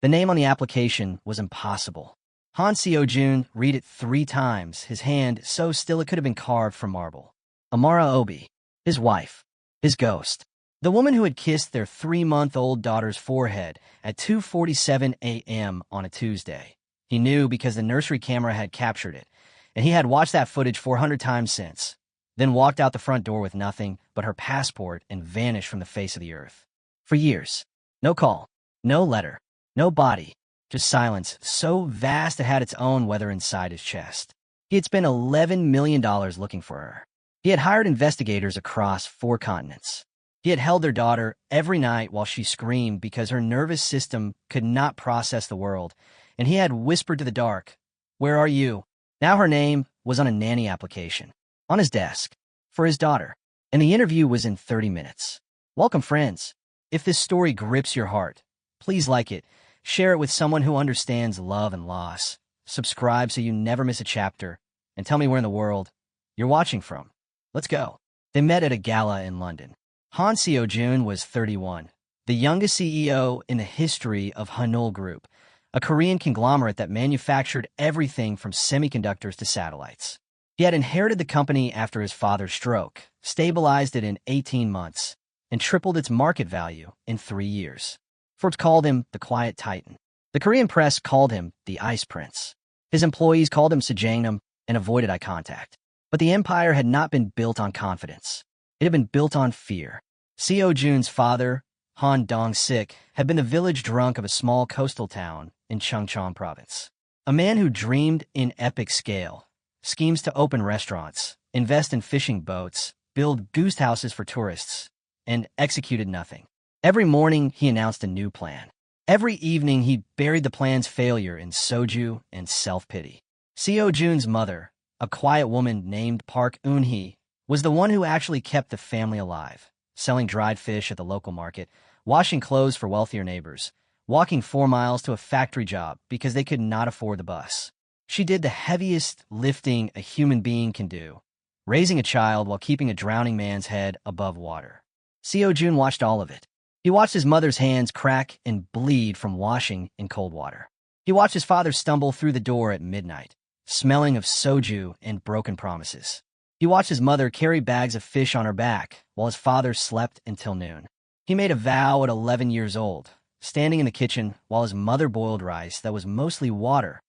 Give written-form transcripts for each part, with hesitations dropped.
The name on the application was impossible. Seo-Jun read it 3 times, his hand so still it could have been carved from marble. Amara Obi, his wife, his ghost. The woman who had kissed their 3-month-old daughter's forehead at 2:47 a.m. on a Tuesday. He knew because the nursery camera had captured it, and he had watched that footage 400 times since, then walked out the front door with nothing but her passport and vanished from the face of the earth. For years. No call, no letter, no body, just silence so vast it had its own weather inside his chest. He had spent $11 million looking for her. He had hired investigators across 4 continents. He had held their daughter every night while she screamed because her nervous system could not process the world, and he had whispered to the dark, "Where are you?" Now her name was on a nanny application, on his desk, for his daughter, and the interview was in 30 minutes. Welcome, friends. If this story grips your heart, please like it, share it with someone who understands love and loss, subscribe so you never miss a chapter, and tell me where in the world you're watching from. Let's go. They met at a gala in London. Seo-Jun was 31, the youngest CEO in the history of Hanul Group, a Korean conglomerate that manufactured everything from semiconductors to satellites. He had inherited the company after his father's stroke, stabilized it in 18 months, and tripled its market value in 3 years. Forbes called him the Quiet Titan. The Korean press called him the Ice Prince. His employees called him Seo-Jun and avoided eye contact. But the empire had not been built on confidence. It had been built on fear. Seo-Jun's father, Han Dong-sik, had been the village drunk of a small coastal town in Chungcheong province. A man who dreamed in epic scale, schemes to open restaurants, invest in fishing boats, build goose houses for tourists, and executed nothing. Every morning, he announced a new plan. Every evening, he buried the plan's failure in soju and self-pity. Seo-Jun's mother, a quiet woman named Park Eun-hee, was the one who actually kept the family alive, selling dried fish at the local market, washing clothes for wealthier neighbors, walking 4 miles to a factory job because they could not afford the bus. She did the heaviest lifting a human being can do, raising a child while keeping a drowning man's head above water. Seo-Jun watched all of it. He watched his mother's hands crack and bleed from washing in cold water. He watched his father stumble through the door at midnight, smelling of soju and broken promises. He watched his mother carry bags of fish on her back while his father slept until noon. He made a vow at 11 years old, standing in the kitchen while his mother boiled rice that was mostly water.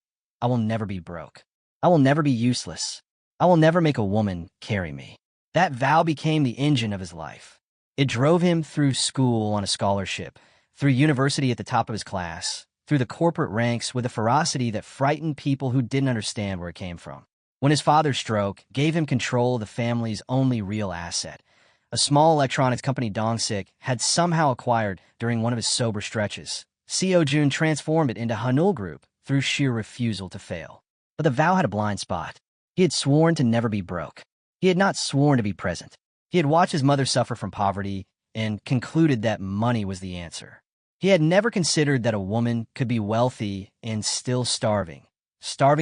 "I will never be broke. I will never be useless. I will never make a woman carry me." That vow became the engine of his life. It drove him through school on a scholarship, through university at the top of his class, through the corporate ranks with a ferocity that frightened people who didn't understand where it came from. When his father's stroke gave him control of the family's only real asset, a small electronics company Dong-sik had somehow acquired during one of his sober stretches, Seo-Jun transformed it into Hanul Group through sheer refusal to fail. But the vow had a blind spot. He had sworn to never be broke. He had not sworn to be present. He had watched his mother suffer from poverty and concluded that money was the answer. He had never considered that a woman could be wealthy and still starving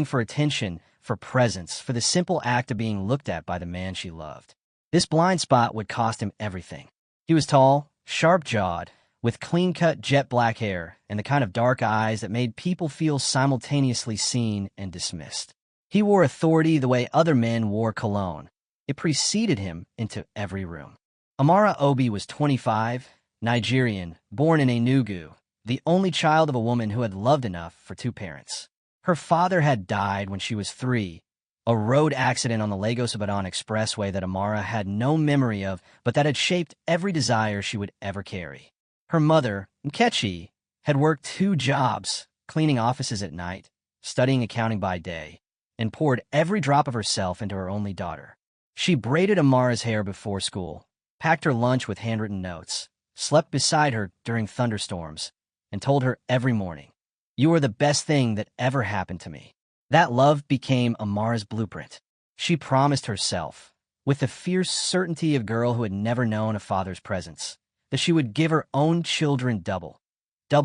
for attention, for presence, for the simple act of being looked at by the man she loved. This blind spot would cost him everything. He was tall, sharp-jawed, with clean-cut jet black hair and the kind of dark eyes that made people feel simultaneously seen and dismissed. He wore authority the way other men wore cologne. It preceded him into every room. Amara Obi was 25, Nigerian, born in Enugu, the only child of a woman who had loved enough for 2 parents. Her father had died when she was 3, a road accident on the Lagos-Ibadan expressway that Amara had no memory of, but that had shaped every desire she would ever carry. Her mother, Nkechi, had worked 2 jobs, cleaning offices at night, studying accounting by day, and poured every drop of herself into her only daughter. She braided Amara's hair before school, packed her lunch with handwritten notes, slept beside her during thunderstorms, and told her every morning, "You are the best thing that ever happened to me." That love became Amara's blueprint. She promised herself, with the fierce certainty of a girl who had never known a father's presence, that she would give her own children double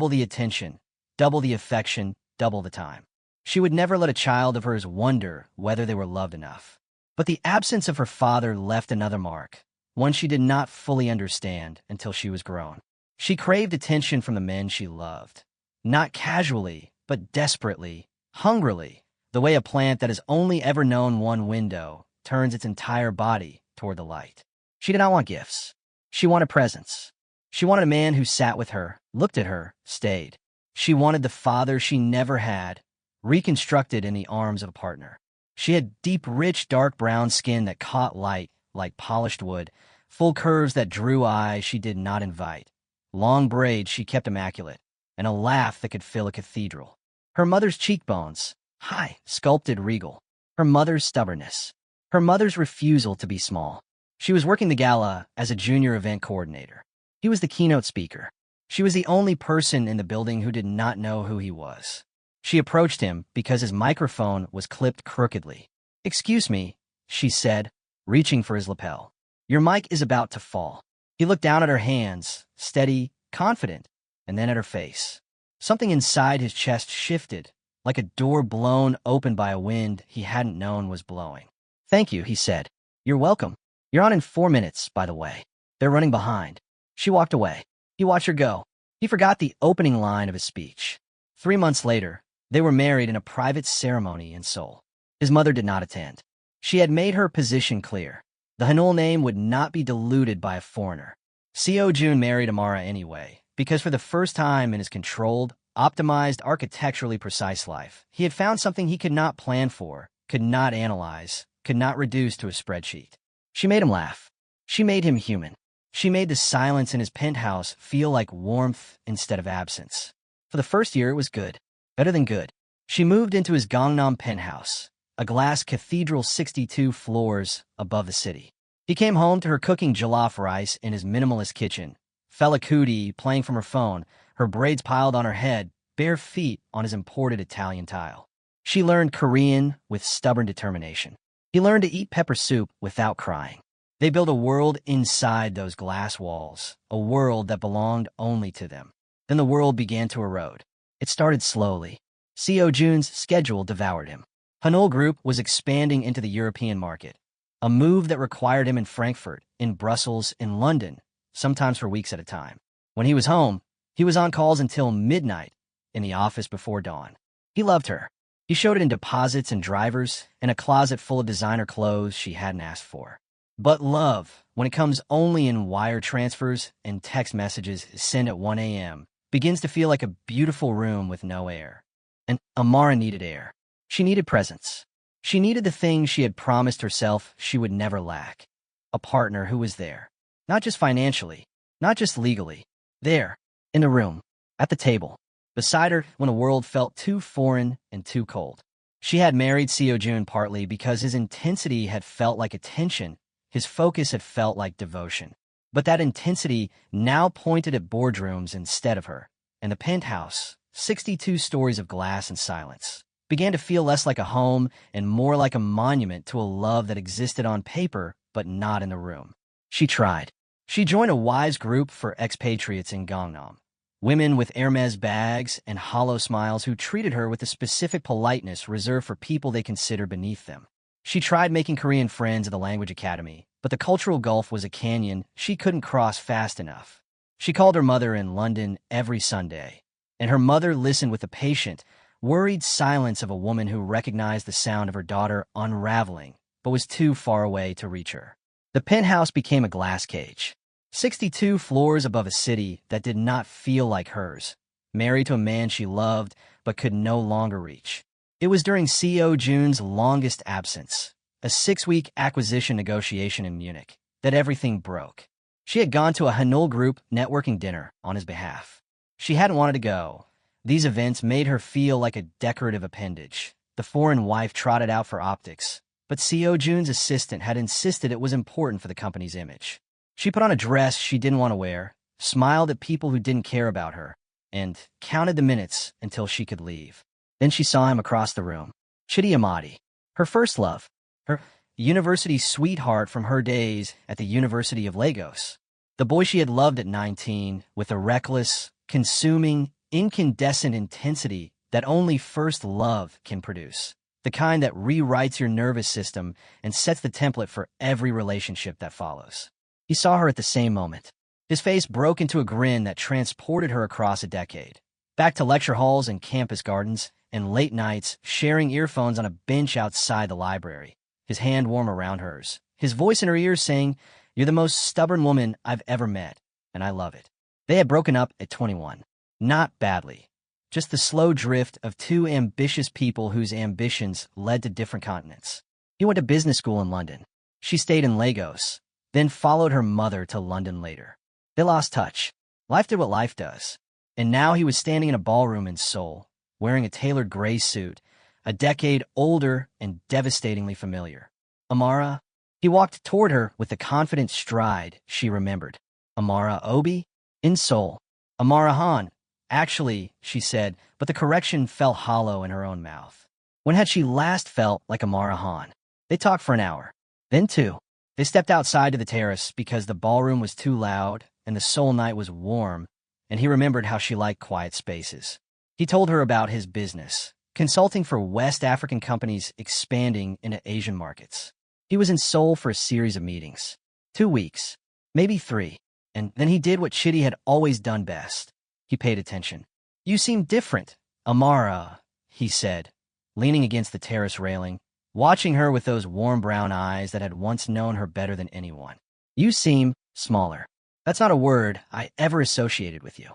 the attention, double the affection, double the time. She would never let a child of hers wonder whether they were loved enough. But the absence of her father left another mark, one she did not fully understand until she was grown. She craved attention from the men she loved, Not casually, but desperately, hungrily, the way a plant that has only ever known one window turns its entire body toward the light. She did not want gifts. She wanted presence. She wanted a man who sat with her, looked at her, stayed. She wanted the father she never had, reconstructed in the arms of a partner. She had deep, rich, dark brown skin that caught light like polished wood, full curves that drew eyes she did not invite, long braids she kept immaculate, and a laugh that could fill a cathedral. Her mother's cheekbones, high, sculpted regal. Her mother's stubbornness. Her mother's refusal to be small. She was working the gala as a junior event coordinator. He was the keynote speaker. She was the only person in the building who did not know who he was. She approached him because his microphone was clipped crookedly. "Excuse me," she said, reaching for his lapel. "Your mic is about to fall." He looked down at her hands, steady, confident, and then at her face. Something inside his chest shifted, like a door blown open by a wind he hadn't known was blowing. "Thank you," he said. "You're welcome. You're on in 4 minutes, by the way. They're running behind." She walked away. He watched her go. He forgot the opening line of his speech. 3 months later, they were married in a private ceremony in Seoul. His mother did not attend. She had made her position clear. The Hanul name would not be diluted by a foreigner. Seo-Jun married Amara anyway, because for the first time in his controlled, optimized, architecturally precise life, he had found something he could not plan for, could not analyze, could not reduce to a spreadsheet. She made him laugh. She made him human. She made the silence in his penthouse feel like warmth instead of absence. For the first year, it was good. Better than good. She moved into his Gangnam penthouse, a glass cathedral 62 floors above the city. He came home to her cooking jollof rice in his minimalist kitchen, Fela Kuti playing from her phone, her braids piled on her head, bare feet on his imported Italian tile. She learned Korean with stubborn determination. He learned to eat pepper soup without crying. They built a world inside those glass walls, a world that belonged only to them. Then the world began to erode. It started slowly. Seo-Jun's schedule devoured him. Hanul Group was expanding into the European market, a move that required him in Frankfurt, in Brussels, in London, sometimes for weeks at a time. When he was home, he was on calls until midnight, in the office before dawn. He loved her. He showed it in deposits and drivers, in a closet full of designer clothes she hadn't asked for. But love, when it comes only in wire transfers and text messages sent at 1 a.m., begins to feel like a beautiful room with no air. And Amara needed air. She needed presence. She needed the thing she had promised herself she would never lack. A partner who was there. Not just financially, not just legally. There, in the room, at the table, beside her when the world felt too foreign and too cold. She had married Seo-Jun partly because his intensity had felt like attention, his focus had felt like devotion. But that intensity now pointed at boardrooms instead of her, and the penthouse, 62 stories of glass and silence, began to feel less like a home and more like a monument to a love that existed on paper but not in the room. She tried. She joined a wise group for expatriates in Gangnam, women with Hermes bags and hollow smiles who treated her with a specific politeness reserved for people they considered beneath them. She tried making Korean friends at the language academy, but the cultural gulf was a canyon she couldn't cross fast enough. She called her mother in London every Sunday, and her mother listened with the patient, worried silence of a woman who recognized the sound of her daughter unraveling, but was too far away to reach her. The penthouse became a glass cage, 62 floors above a city that did not feel like hers, married to a man she loved but could no longer reach. It was during Seo-Jun's longest absence, a 6-week acquisition negotiation in Munich, that everything broke. She had gone to a Hanul Group networking dinner on his behalf. She hadn't wanted to go. These events made her feel like a decorative appendage, the foreign wife trotted out for optics, but Seo-Jun's assistant had insisted it was important for the company's image. She put on a dress she didn't want to wear, smiled at people who didn't care about her, and counted the minutes until she could leave. Then she saw him across the room. Chidi Amadi, her first love, her university sweetheart from her days at the University of Lagos. The boy she had loved at 19 with a reckless, consuming, incandescent intensity that only first love can produce. The kind that rewrites your nervous system and sets the template for every relationship that follows. He saw her at the same moment. His face broke into a grin that transported her across a decade. Back to lecture halls and campus gardens, and late nights sharing earphones on a bench outside the library, his hand warm around hers, his voice in her ears saying, "You're the most stubborn woman I've ever met, and I love it." They had broken up at 21. Not badly. Just the slow drift of two ambitious people whose ambitions led to different continents. He went to business school in London. She stayed in Lagos, then followed her mother to London later. They lost touch. Life did what life does. And now he was standing in a ballroom in Seoul, wearing a tailored gray suit, a decade older and devastatingly familiar. Amara? He walked toward her with the confident stride she remembered. Amara Obi? In Seoul. Amara Han. Actually, she said, but the correction fell hollow in her own mouth. When had she last felt like Amara Han? They talked for an hour. Then two. They stepped outside to the terrace because the ballroom was too loud and the Seoul night was warm, and he remembered how she liked quiet spaces. He told her about his business, consulting for West African companies expanding into Asian markets. He was in Seoul for a series of meetings. 2 weeks, maybe 3, and then he did what Chitty had always done best. He paid attention. "You seem different, Amara," he said, leaning against the terrace railing, watching her with those warm brown eyes that had once known her better than anyone. "You seem smaller. That's not a word I ever associated with you."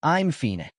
"I'm Fina.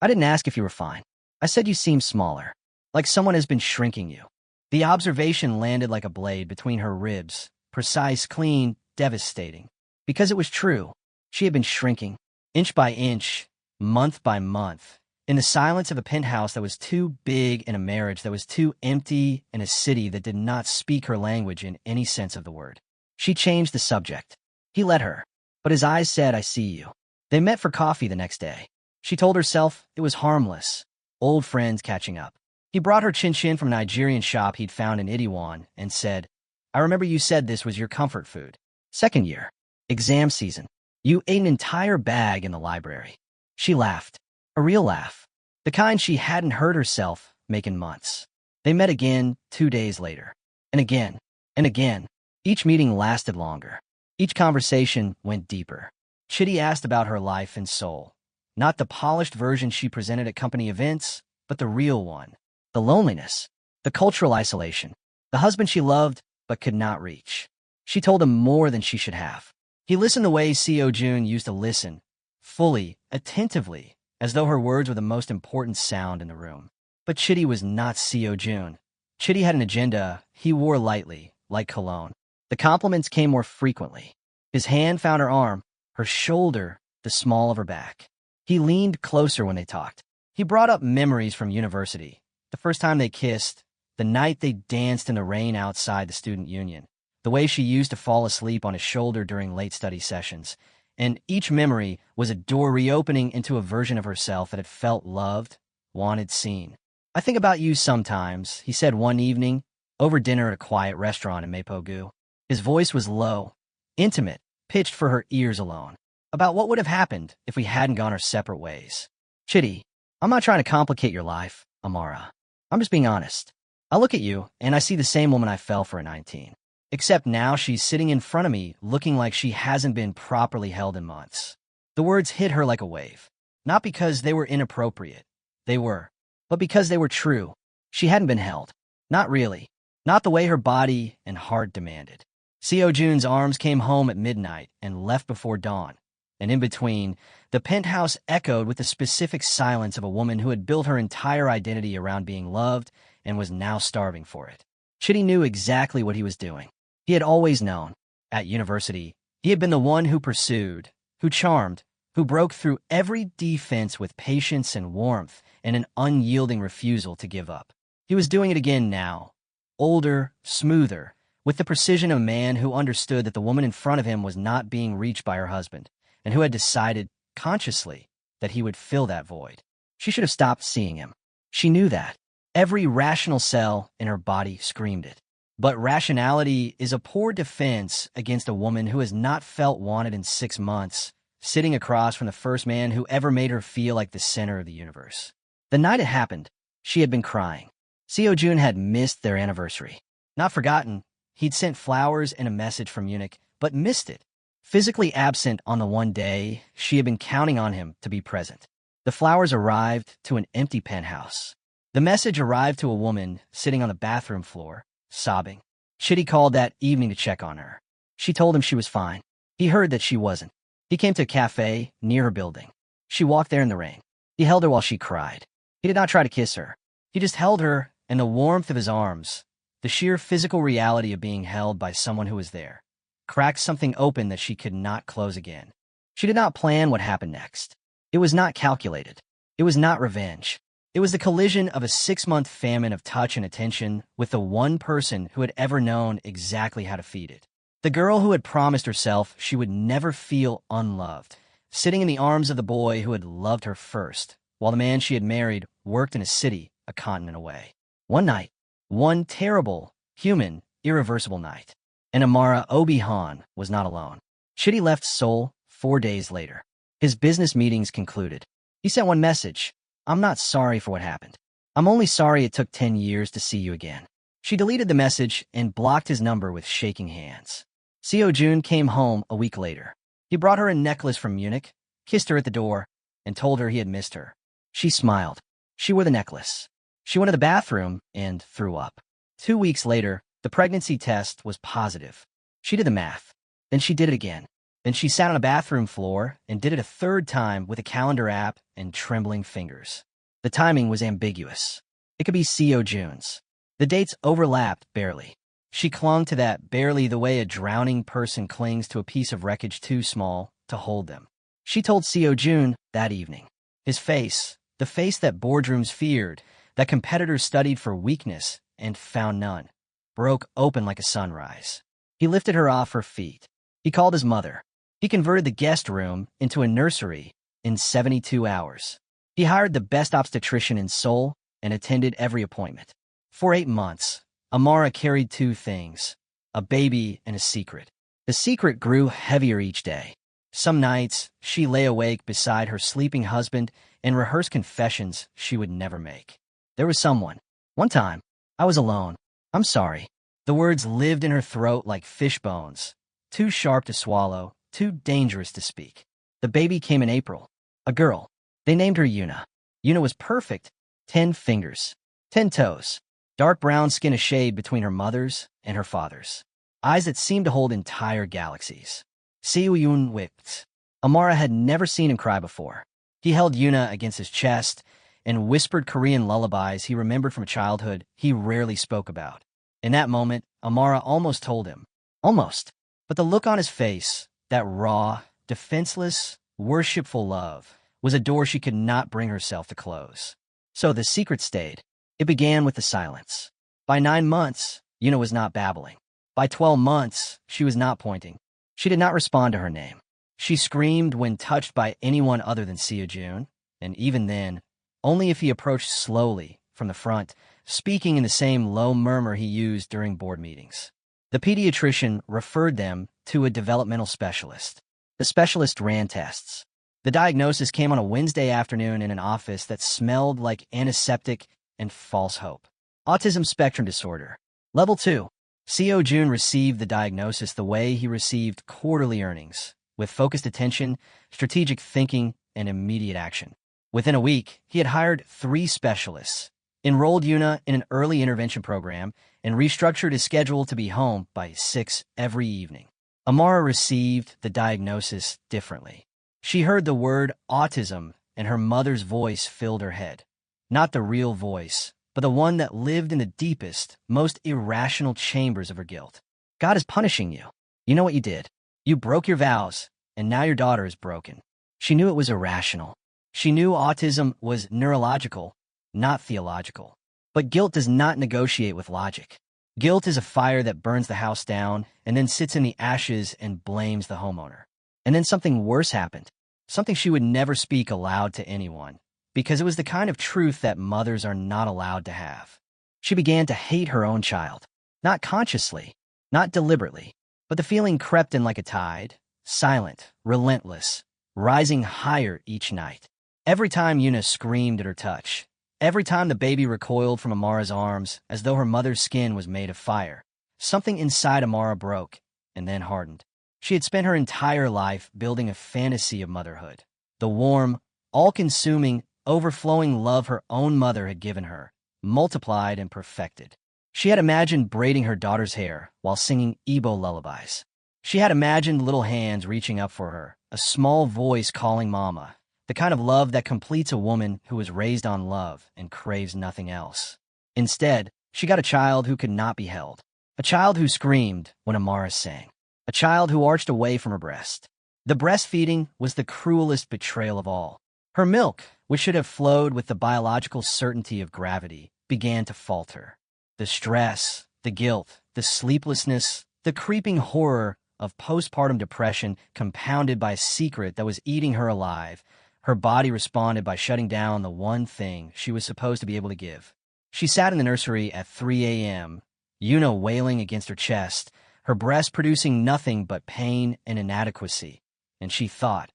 I didn't ask if you were fine. I said you seem smaller, like someone has been shrinking you." The observation landed like a blade between her ribs, precise, clean, devastating. Because it was true. She had been shrinking, inch by inch, month by month, in the silence of a penthouse that was too big, in a marriage that was too empty, in a city that did not speak her language in any sense of the word. She changed the subject. He let her, but his eyes said, "I see you." They met for coffee the next day. She told herself it was harmless, old friends catching up. He brought her chin-chin from a Nigerian shop he'd found in Itaewon and said, "I remember you said this was your comfort food." Second year. Exam season. "You ate an entire bag in the library." She laughed. A real laugh. The kind she hadn't heard herself make in months. They met again 2 days later. And again. And again. Each meeting lasted longer. Each conversation went deeper. Chitty asked about her life in Seoul. Not the polished version she presented at company events, but the real one. The loneliness. The cultural isolation. The husband she loved but could not reach. She told him more than she should have. He listened the way Seo-Jun used to listen. Fully, attentively, as though her words were the most important sound in the room. But Chitty was not Seo-Jun. Chitty had an agenda he wore lightly, like cologne. The compliments came more frequently. His hand found her arm, her shoulder, the small of her back. He leaned closer when they talked. He brought up memories from university. The first time they kissed, the night they danced in the rain outside the student union, the way she used to fall asleep on his shoulder during late study sessions, and each memory was a door reopening into a version of herself that had felt loved, wanted, seen. "I think about you sometimes," he said one evening, over dinner at a quiet restaurant in Mapogu. His voice was low, intimate, pitched for her ears alone, about what would have happened if we hadn't gone our separate ways. "Chitty, I'm not trying to complicate your life, Amara. I'm just being honest. I look at you, and I see the same woman I fell for at 19. Except now she's sitting in front of me looking like she hasn't been properly held in months." The words hit her like a wave. Not because they were inappropriate. They were. But because they were true. She hadn't been held. Not really. Not the way her body and heart demanded. Seo-Jun's arms came home at midnight and left before dawn. And in between, the penthouse echoed with the specific silence of a woman who had built her entire identity around being loved and was now starving for it. Chitty knew exactly what he was doing. He had always known. At university, he had been the one who pursued, who charmed, who broke through every defense with patience and warmth and an unyielding refusal to give up. He was doing it again now. Older, smoother, with the precision of a man who understood that the woman in front of him was not being reached by her husband, and who had decided, consciously, that he would fill that void. She should have stopped seeing him. She knew that. Every rational cell in her body screamed it. But rationality is a poor defense against a woman who has not felt wanted in 6 months, sitting across from the first man who ever made her feel like the center of the universe. The night it happened, she had been crying. Seo-Jun had missed their anniversary. Not forgotten, he'd sent flowers and a message from Munich, but missed it. Physically absent on the one day, she had been counting on him to be present. The flowers arrived to an empty penthouse. The message arrived to a woman sitting on the bathroom floor, sobbing. Chitty called that evening to check on her. She told him she was fine. He heard that she wasn't. He came to a cafe near her building. She walked there in the rain. He held her while she cried. He did not try to kiss her. He just held her, and the warmth of his arms, the sheer physical reality of being held by someone who was there, cracked something open that she could not close again. She did not plan what happened next. It was not calculated. It was not revenge. It was the collision of a 6-month famine of touch and attention with the one person who had ever known exactly how to feed it. The girl who had promised herself she would never feel unloved, sitting in the arms of the boy who had loved her first, while the man she had married worked in a city a continent away. One night, one terrible, human, irreversible night, and Amara Obi-Han was not alone. Chitty left Seoul 4 days later. His business meetings concluded. He sent one message: "I'm not sorry for what happened. I'm only sorry it took 10 years to see you again." She deleted the message and blocked his number with shaking hands. Seo-Jun came home a week later. He brought her a necklace from Munich, kissed her at the door, and told her he had missed her. She smiled. She wore the necklace. She went to the bathroom and threw up. 2 weeks later, the pregnancy test was positive. She did the math. Then she did it again. Then she sat on a bathroom floor and did it a third time with a calendar app and trembling fingers. The timing was ambiguous. It could be Seo-Jun's. The dates overlapped barely. She clung to that barely the way a drowning person clings to a piece of wreckage too small to hold them. She told Seo-Jun that evening. His face, the face that boardrooms feared, that competitors studied for weakness and found none, broke open like a sunrise. He lifted her off her feet. He called his mother. He converted the guest room into a nursery in 72 hours. He hired the best obstetrician in Seoul and attended every appointment. For 8 months, Amara carried 2 things: a baby and a secret. The secret grew heavier each day. Some nights, she lay awake beside her sleeping husband and rehearsed confessions she would never make. There was someone. One time, I was alone. I'm sorry. The words lived in her throat like fish bones, too sharp to swallow, too dangerous to speak. The baby came in April. A girl. They named her Yuna. Yuna was perfect. 10 fingers. 10 toes. Dark brown skin a shade between her mother's and her father's. Eyes that seemed to hold entire galaxies. Seo-Jun whipped. Amara had never seen him cry before. He held Yuna against his chest and whispered Korean lullabies he remembered from a childhood he rarely spoke about. In that moment, Amara almost told him. Almost. But the look on his face, that raw, defenseless, worshipful love, was a door she could not bring herself to close. So the secret stayed. It began with the silence. By 9 months, Yuna was not babbling. By 12 months, she was not pointing. She did not respond to her name. She screamed when touched by anyone other than Seo-Jun, and even then, only if he approached slowly from the front, speaking in the same low murmur he used during board meetings. The pediatrician referred them to a developmental specialist. The specialist ran tests. The diagnosis came on a Wednesday afternoon in an office that smelled like antiseptic and false hope. Autism spectrum disorder. Level 2. Seo-Jun received the diagnosis the way he received quarterly earnings, with focused attention, strategic thinking, and immediate action. Within a week, he had hired 3 specialists, enrolled Yuna in an early intervention program, and restructured his schedule to be home by 6 every evening. Amara received the diagnosis differently. She heard the word autism, and her mother's voice filled her head. Not the real voice, but the one that lived in the deepest, most irrational chambers of her guilt. God is punishing you. You know what you did. You broke your vows, and now your daughter is broken. She knew it was irrational. She knew autism was neurological, not theological. But guilt does not negotiate with logic. Guilt is a fire that burns the house down and then sits in the ashes and blames the homeowner. And then something worse happened, something she would never speak aloud to anyone, because it was the kind of truth that mothers are not allowed to have. She began to hate her own child, not consciously, not deliberately, but the feeling crept in like a tide, silent, relentless, rising higher each night. Every time Yuna screamed at her touch, every time the baby recoiled from Amara's arms as though her mother's skin was made of fire, something inside Amara broke and then hardened. She had spent her entire life building a fantasy of motherhood, the warm, all-consuming, overflowing love her own mother had given her, multiplied and perfected. She had imagined braiding her daughter's hair while singing Igbo lullabies. She had imagined little hands reaching up for her, a small voice calling mama, the kind of love that completes a woman who was raised on love and craves nothing else. Instead, she got a child who could not be held, a child who screamed when Amara sang, a child who arched away from her breast. The breastfeeding was the cruelest betrayal of all. Her milk, which should have flowed with the biological certainty of gravity, began to falter. The stress, the guilt, the sleeplessness, the creeping horror of postpartum depression compounded by a secret that was eating her alive. Her body responded by shutting down the one thing she was supposed to be able to give. She sat in the nursery at 3 a.m., Yuna wailing against her chest, her breast producing nothing but pain and inadequacy. And she thought,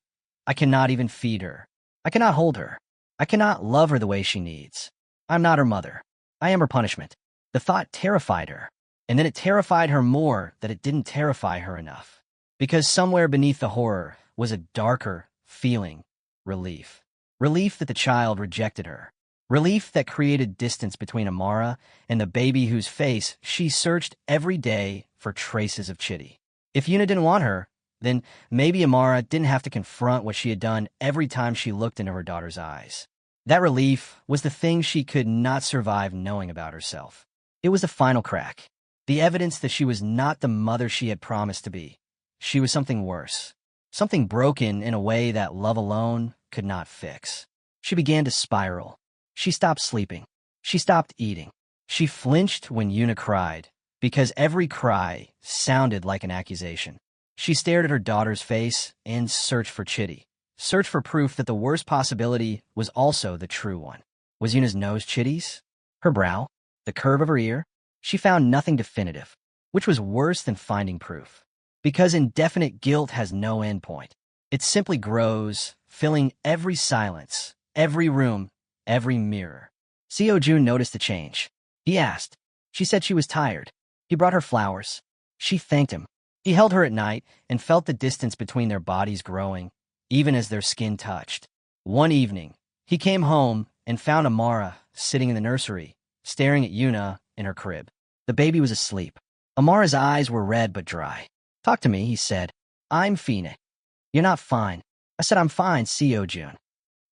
I cannot even feed her. I cannot hold her. I cannot love her the way she needs. I'm not her mother. I am her punishment. The thought terrified her. And then it terrified her more that it didn't terrify her enough. Because somewhere beneath the horror was a darker feeling, relief. Relief that the child rejected her. Relief that created distance between Amara and the baby whose face she searched every day for traces of Chitty. If Yuna didn't want her, then maybe Amara didn't have to confront what she had done every time she looked into her daughter's eyes. That relief was the thing she could not survive knowing about herself. It was the final crack. The evidence that she was not the mother she had promised to be. She was something worse. Something broken in a way that love alone could not fix. She began to spiral. She stopped sleeping. She stopped eating. She flinched when Yuna cried, because every cry sounded like an accusation. She stared at her daughter's face and searched for Chitty. Searched for proof that the worst possibility was also the true one. Was Yuna's nose Chitty's? Her brow? The curve of her ear? She found nothing definitive, which was worse than finding proof. Because indefinite guilt has no endpoint. It simply grows, filling every silence, every room, every mirror. Seo-Jun noticed the change. He asked. She said she was tired. He brought her flowers. She thanked him. He held her at night and felt the distance between their bodies growing, even as their skin touched. One evening, he came home and found Amara sitting in the nursery, staring at Yuna in her crib. The baby was asleep. Amara's eyes were red but dry. Talk to me, he said. I'm fine. You're not fine. I said I'm fine, Seo-Jun.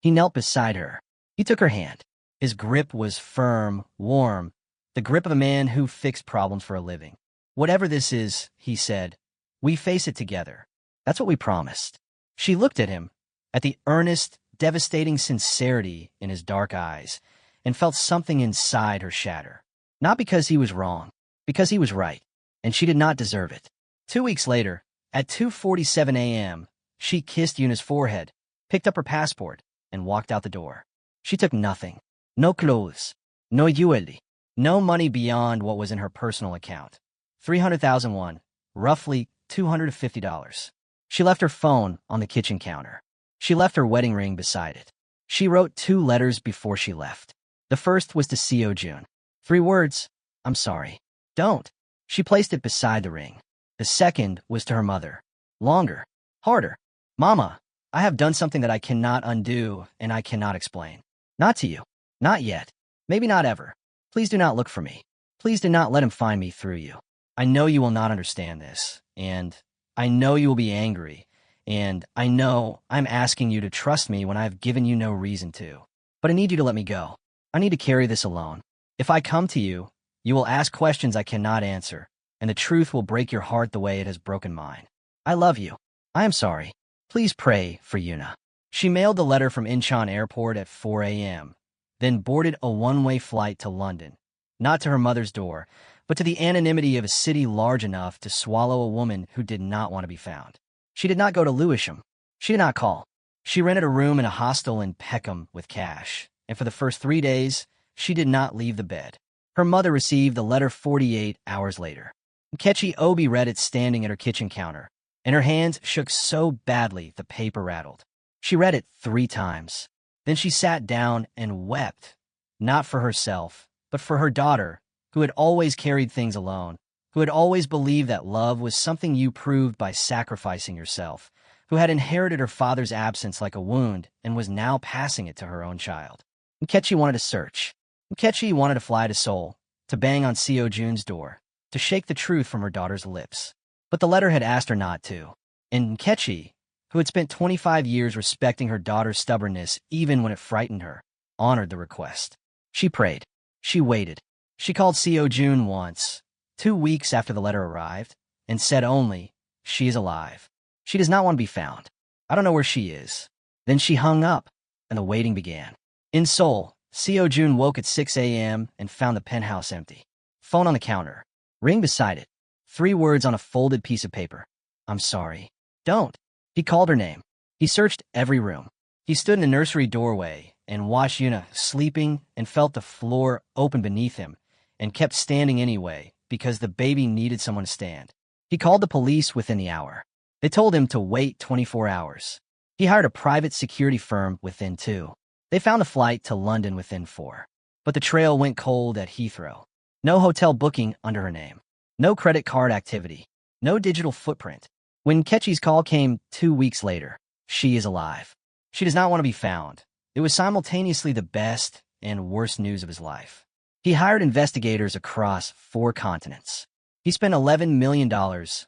He knelt beside her. He took her hand. His grip was firm, warm, the grip of a man who fixed problems for a living. Whatever this is, he said, we face it together. That's what we promised. She looked at him, at the earnest, devastating sincerity in his dark eyes, and felt something inside her shatter. Not because he was wrong, because he was right, and she did not deserve it. 2 weeks later, at 2:47 a.m., she kissed Yuna's forehead, picked up her passport, and walked out the door. She took nothing. No clothes. No jewelry. No money beyond what was in her personal account. 300,000 won, roughly $250. She left her phone on the kitchen counter. She left her wedding ring beside it. She wrote 2 letters before she left. The first was to Seo-Jun. 3 words, I'm sorry. Don't. She placed it beside the ring. The second was to her mother. Longer. Harder. Mama, I have done something that I cannot undo and I cannot explain. Not to you. Not yet. Maybe not ever. Please do not look for me. Please do not let him find me through you. I know you will not understand this, and I know you will be angry, and I know I'm asking you to trust me when I have given you no reason to. But I need you to let me go. I need to carry this alone. If I come to you, you will ask questions I cannot answer, and the truth will break your heart the way it has broken mine. I love you. I am sorry. Please pray for Yuna. She mailed the letter from Incheon Airport at 4 a.m., then boarded a one-way flight to London, not to her mother's door, but to the anonymity of a city large enough to swallow a woman who did not want to be found. She did not go to Lewisham. She did not call. She rented a room in a hostel in Peckham with cash, and for the first 3 days, she did not leave the bed. Her mother received the letter 48 hours later. Nkechi Obi read it standing at her kitchen counter, and her hands shook so badly the paper rattled. She read it 3 times. Then she sat down and wept, not for herself, but for her daughter, who had always carried things alone, who had always believed that love was something you proved by sacrificing yourself, who had inherited her father's absence like a wound and was now passing it to her own child. Nkechi wanted to search. Nkechi wanted to fly to Seoul, to bang on Seo-Jun's door, to shake the truth from her daughter's lips. But the letter had asked her not to. And Nkechi, who had spent 25 years respecting her daughter's stubbornness even when it frightened her, honored the request. She prayed. She waited. She called Seo-Jun once, 2 weeks after the letter arrived, and said only, "She is alive. She does not want to be found. I don't know where she is." Then she hung up, and the waiting began. In Seoul, Seo-Jun woke at 6 a.m. and found the penthouse empty. Phone on the counter. Ring beside it. 3 words on a folded piece of paper. "I'm sorry." "Don't." He called her name. He searched every room. He stood in the nursery doorway and watched Yuna sleeping and felt the floor open beneath him and kept standing anyway because the baby needed someone to stand. He called the police within the hour. They told him to wait 24 hours. He hired a private security firm within 2. They found a flight to London within 4. But the trail went cold at Heathrow. No hotel booking under her name. No credit card activity. No digital footprint. When Nkechi's call came 2 weeks later, she is alive. She does not want to be found. It was simultaneously the best and worst news of his life. He hired investigators across 4 continents. He spent $11 million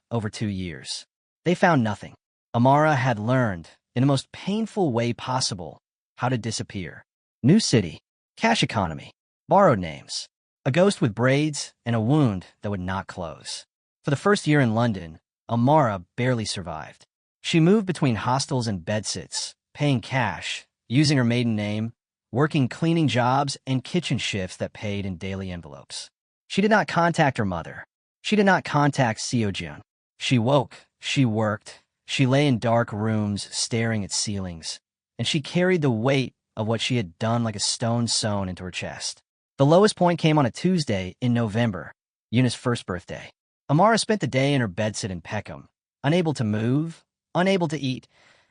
over 2 years. They found nothing. Amara had learned, in the most painful way possible, how to disappear. New city, cash economy, borrowed names, a ghost with braids, and a wound that would not close. For the first year in London, Amara barely survived. She moved between hostels and bedsits, paying cash, using her maiden name, working cleaning jobs and kitchen shifts that paid in daily envelopes. She did not contact her mother. She did not contact Seo-Jun. She woke, she worked, she lay in dark rooms staring at ceilings, and she carried the weight of what she had done like a stone sewn into her chest. The lowest point came on a Tuesday in November, Yuna's first birthday. Amara spent the day in her bedsit in Peckham, unable to move, unable to eat,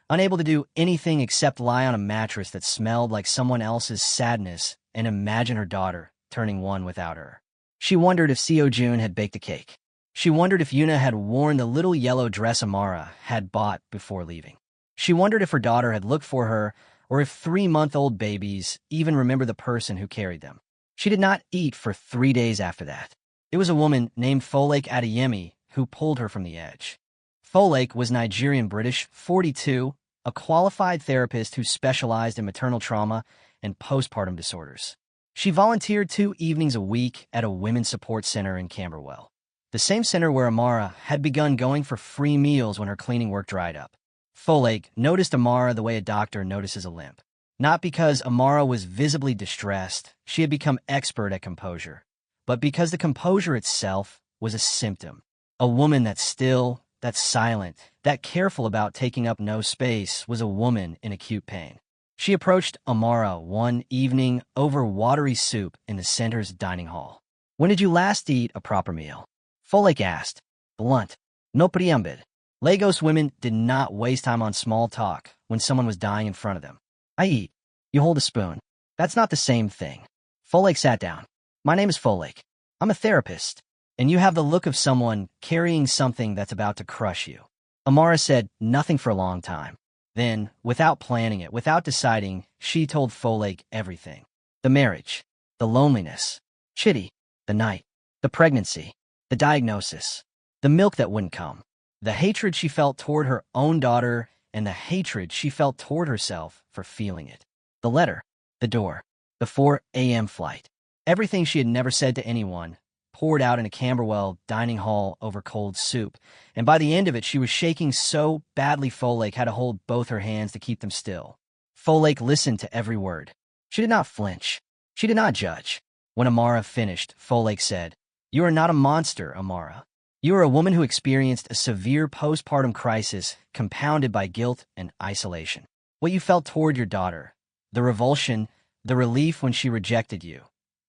unable to do anything except lie on a mattress that smelled like someone else's sadness and imagine her daughter turning 1 without her. She wondered if Seo-Jun had baked a cake. She wondered if Yuna had worn the little yellow dress Amara had bought before leaving. She wondered if her daughter had looked for her or if 3-month-old babies even remember the person who carried them. She did not eat for 3 days after that. It was a woman named Folake Adeyemi who pulled her from the edge. Folake was Nigerian-British, 42, a qualified therapist who specialized in maternal trauma and postpartum disorders. She volunteered 2 evenings a week at a women's support center in Camberwell, the same center where Amara had begun going for free meals when her cleaning work dried up. Folake noticed Amara the way a doctor notices a limp. Not because Amara was visibly distressed, she had become expert at composure, but because the composure itself was a symptom. A woman that's still, that's silent, that careful about taking up no space was a woman in acute pain. She approached Amara one evening over watery soup in the center's dining hall. "When did you last eat a proper meal?" Folake asked. Blunt. No preambid. Lagos women did not waste time on small talk when someone was dying in front of them. "I eat. You hold a spoon. That's not the same thing." Folake sat down. "My name is Folake. I'm a therapist, and you have the look of someone carrying something that's about to crush you." Amara said nothing for a long time. Then, without planning it, without deciding, she told Folake everything. The marriage, the loneliness, Chitty, the night, the pregnancy, the diagnosis, the milk that wouldn't come, the hatred she felt toward her own daughter, and the hatred she felt toward herself for feeling it. The letter, the door, the 4 a.m. flight, everything she had never said to anyone, poured out in a Camberwell dining hall over cold soup, and by the end of it she was shaking so badly Folake had to hold both her hands to keep them still. Folake listened to every word. She did not flinch. She did not judge. When Amara finished, Folake said, "You are not a monster, Amara. You are a woman who experienced a severe postpartum crisis compounded by guilt and isolation. What you felt toward your daughter, the revulsion, the relief when she rejected you,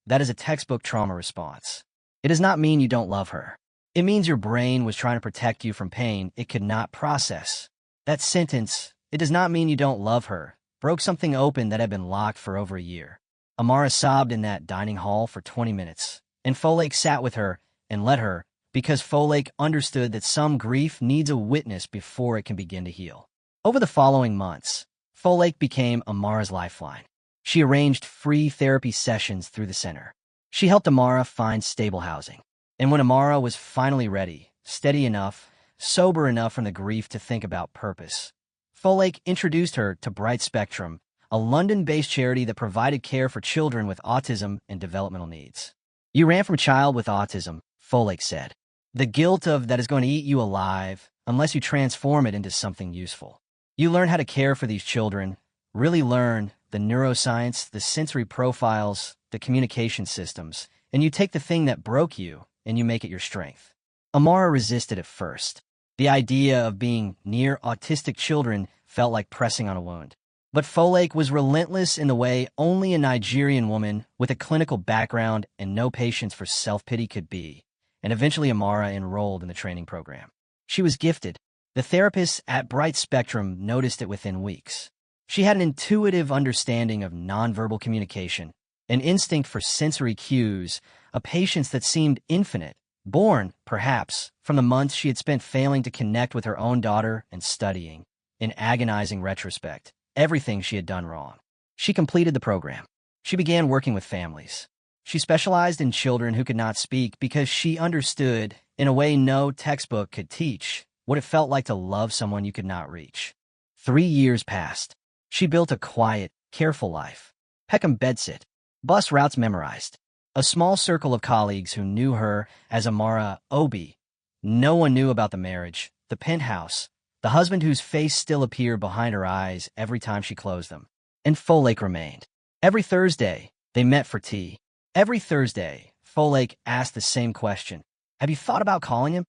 that is a textbook trauma response. It does not mean you don't love her. It means your brain was trying to protect you from pain it could not process. That sentence, it does not mean you don't love her, broke something open that had been locked for over a year." Amara sobbed in that dining hall for 20 minutes, and Folake sat with her and let her, because Folake understood that some grief needs a witness before it can begin to heal. Over the following months, Folake became Amara's lifeline. She arranged free therapy sessions through the center. She helped Amara find stable housing. And when Amara was finally ready, steady enough, sober enough from the grief to think about purpose, Folake introduced her to Bright Spectrum, a London-based charity that provided care for children with autism and developmental needs. You ran from child with autism, Folake said. The guilt of that is going to eat you alive unless you transform it into something useful. You learn how to care for these children, really learn the neuroscience, the sensory profiles, the communication systems, and you take the thing that broke you and you make it your strength. Amara resisted at first. The idea of being near autistic children felt like pressing on a wound. But Folake was relentless in the way only a Nigerian woman with a clinical background and no patience for self-pity could be, and eventually Amara enrolled in the training program. She was gifted. The therapists at Bright Spectrum noticed it within weeks. She had an intuitive understanding of nonverbal communication, an instinct for sensory cues, a patience that seemed infinite, born, perhaps, from the months she had spent failing to connect with her own daughter and studying, in agonizing retrospect, everything she had done wrong. She completed the program. She began working with families. She specialized in children who could not speak because she understood, in a way no textbook could teach, what it felt like to love someone you could not reach. 3 years passed. She built a quiet, careful life. Peckham bedsit, bus routes memorized. A small circle of colleagues who knew her as Amara Obi. No one knew about the marriage, the penthouse, the husband whose face still appeared behind her eyes every time she closed them. And Folake remained. Every Thursday, they met for tea. Every Thursday, Folake asked the same question. Have you thought about calling him?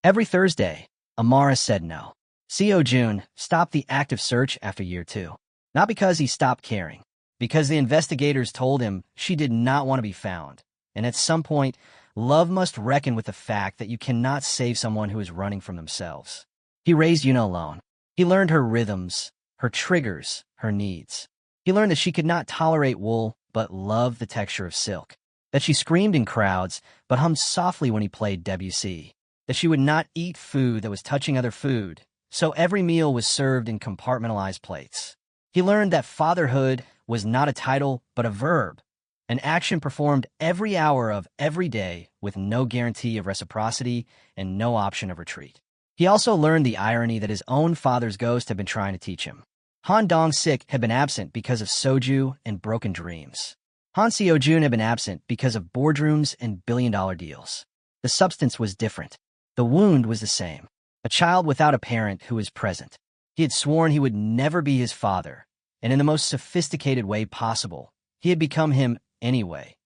Every Thursday, Amara said no. Seo-Jun stopped the active search after year 2. Not because he stopped caring, because the investigators told him she did not want to be found. And at some point, love must reckon with the fact that you cannot save someone who is running from themselves. He raised Yuna alone. He learned her rhythms, her triggers, her needs. He learned that she could not tolerate wool but loved the texture of silk, that she screamed in crowds but hummed softly when he played Debussy, that she would not eat food that was touching other food, so every meal was served in compartmentalized plates. He learned that fatherhood was not a title but a verb, an action performed every hour of every day with no guarantee of reciprocity and no option of retreat. He also learned the irony that his own father's ghost had been trying to teach him. Han Dong-sik had been absent because of soju and broken dreams. Han Seo-Jun had been absent because of boardrooms and billion-dollar deals. The substance was different. The wound was the same. A child without a parent who was present. He had sworn he would never be his father, and in the most sophisticated way possible, he had become him anyway,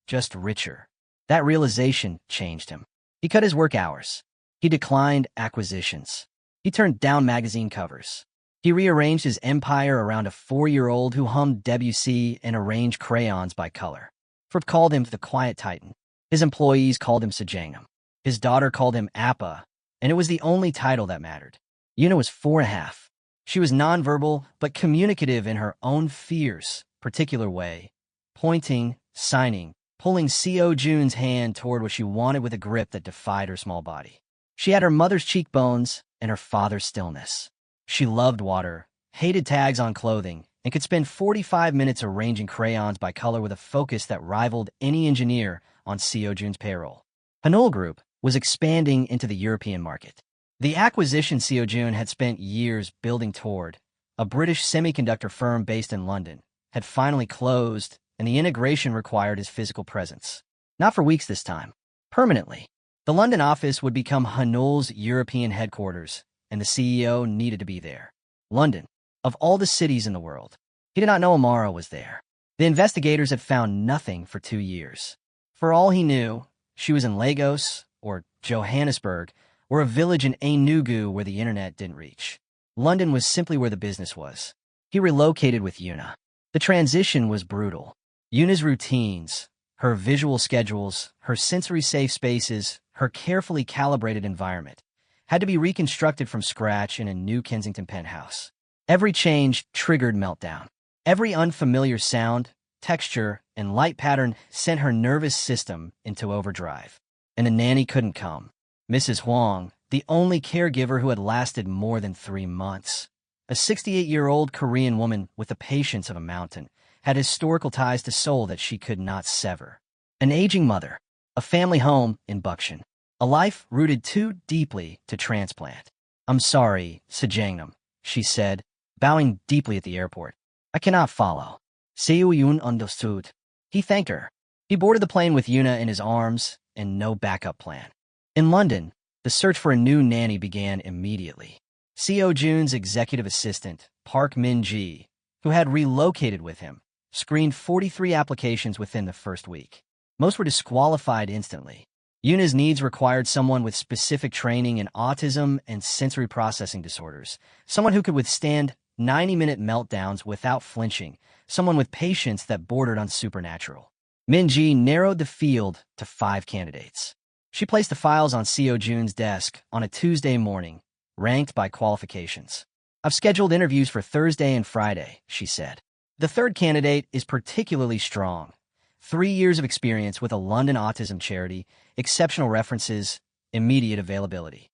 just richer. That realization changed him. He cut his work hours. He declined acquisitions. He turned down magazine covers. He rearranged his empire around a 4-year-old who hummed Debussy and arranged crayons by color. Forbes called him the Quiet Titan. His employees called him Sejangam. His daughter called him Appa, and it was the only title that mattered. Yuna was 4.5. She was nonverbal but communicative in her own fierce, particular way, pointing, signing, pulling Seo-Jun's hand toward what she wanted with a grip that defied her small body. She had her mother's cheekbones and her father's stillness. She loved water, hated tags on clothing, and could spend 45 minutes arranging crayons by color with a focus that rivaled any engineer on Seo-Jun's payroll. Hanul Group was expanding into the European market. The acquisition Seo-Jun had spent years building toward, a British semiconductor firm based in London, had finally closed, and the integration required his physical presence. Not for weeks this time. Permanently. The London office would become Hanul's European headquarters, and the CEO needed to be there. London, of all the cities in the world. He did not know Amara was there. The investigators had found nothing for 2 years. For all he knew, she was in Lagos, or Johannesburg, or a village in Enugu where the internet didn't reach. London was simply where the business was. He relocated with Yuna. The transition was brutal. Yuna's routines, her visual schedules, her sensory-safe spaces, her carefully calibrated environment, had to be reconstructed from scratch in a new Kensington penthouse. Every change triggered meltdown. Every unfamiliar sound, texture, and light pattern sent her nervous system into overdrive. And the nanny couldn't come. Mrs. Huang, the only caregiver who had lasted more than 3 months. A 68-year-old Korean woman with the patience of a mountain had historical ties to Seoul that she could not sever. An aging mother, a family home in Bukshin, a life rooted too deeply to transplant. "I'm sorry, Seo-Jun," she said, bowing deeply at the airport. "I cannot follow." Seo-Jun understood. He thanked her. He boarded the plane with Yuna in his arms and no backup plan. In London, the search for a new nanny began immediately. Seo-Jun's executive assistant, Park Min-ji, who had relocated with him, screened 43 applications within the first week. Most were disqualified instantly. Yuna's needs required someone with specific training in autism and sensory processing disorders, someone who could withstand 90-minute meltdowns without flinching, someone with patience that bordered on supernatural. Min-ji narrowed the field to 5 candidates. She placed the files on Seo-Jun's desk on a Tuesday morning, ranked by qualifications. "I've scheduled interviews for Thursday and Friday," she said. The third candidate is particularly strong. 3 years of experience with a London autism charity, exceptional references, immediate availability.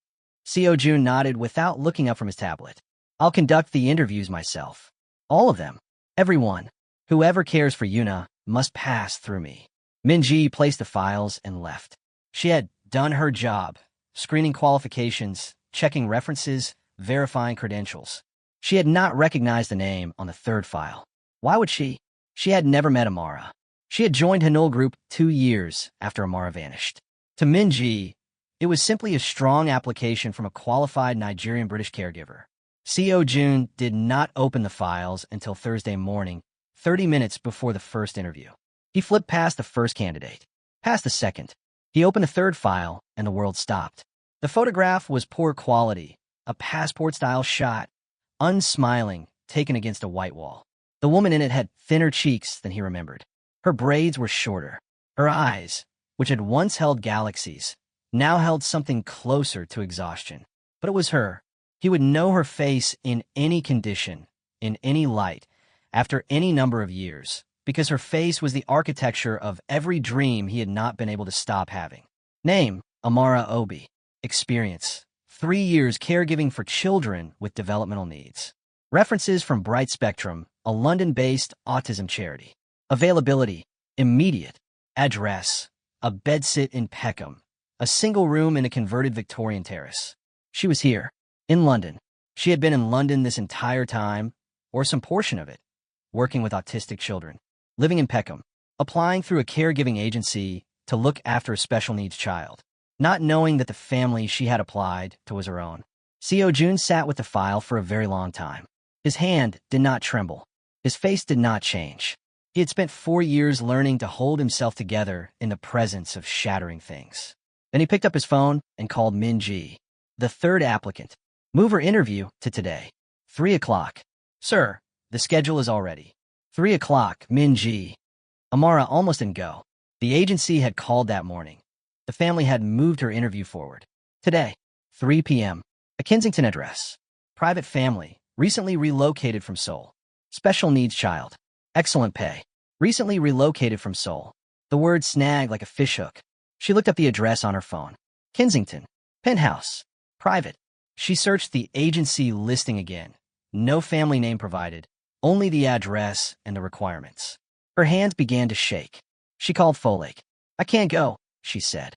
Seo-Jun nodded without looking up from his tablet. "I'll conduct the interviews myself. All of them. Everyone. Whoever cares for Yuna must pass through me." Min-ji placed the files and left. She had done her job, screening qualifications, checking references, verifying credentials. She had not recognized the name on the third file. Why would she? She had never met Amara. She had joined Hanul Group 2 years after Amara vanished. To Min-ji, it was simply a strong application from a qualified Nigerian-British caregiver. Seo-Jun did not open the files until Thursday morning, 30 minutes before the first interview. He flipped past the first candidate, past the second. He opened the third file, and the world stopped. The photograph was poor quality, a passport-style shot, unsmiling, taken against a white wall. The woman in it had thinner cheeks than he remembered. Her braids were shorter. Her eyes, which had once held galaxies, now held something closer to exhaustion. But it was her. He would know her face in any condition, in any light, after any number of years, because her face was the architecture of every dream he had not been able to stop having. Name, Amara Obi. Experience, 3 years caregiving for children with developmental needs. References from Bright Spectrum, a London-based autism charity. Availability, immediate. Address, a bedsit in Peckham, a single room in a converted Victorian terrace. She was here, in London. She had been in London this entire time, or some portion of it, working with autistic children, living in Peckham, applying through a caregiving agency to look after a special needs child, not knowing that the family she had applied to was her own. Seo-Jun sat with the file for a very long time. His hand did not tremble. His face did not change. He had spent 4 years learning to hold himself together in the presence of shattering things. Then he picked up his phone and called Min-ji, the third applicant. "Move her interview to today. 3 o'clock. "Sir, the schedule is already." 3 o'clock, Min-ji. Amara almost didn't go. The agency had called that morning. The family had moved her interview forward. Today, 3 p.m. A Kensington address. Private family, recently relocated from Seoul. Special needs child. Excellent pay. Recently relocated from Seoul. The word snagged like a fishhook. She looked up the address on her phone. Kensington. Penthouse. Private. She searched the agency listing again. No family name provided. Only the address and the requirements. Her hands began to shake. She called Folake. "I can't go," she said.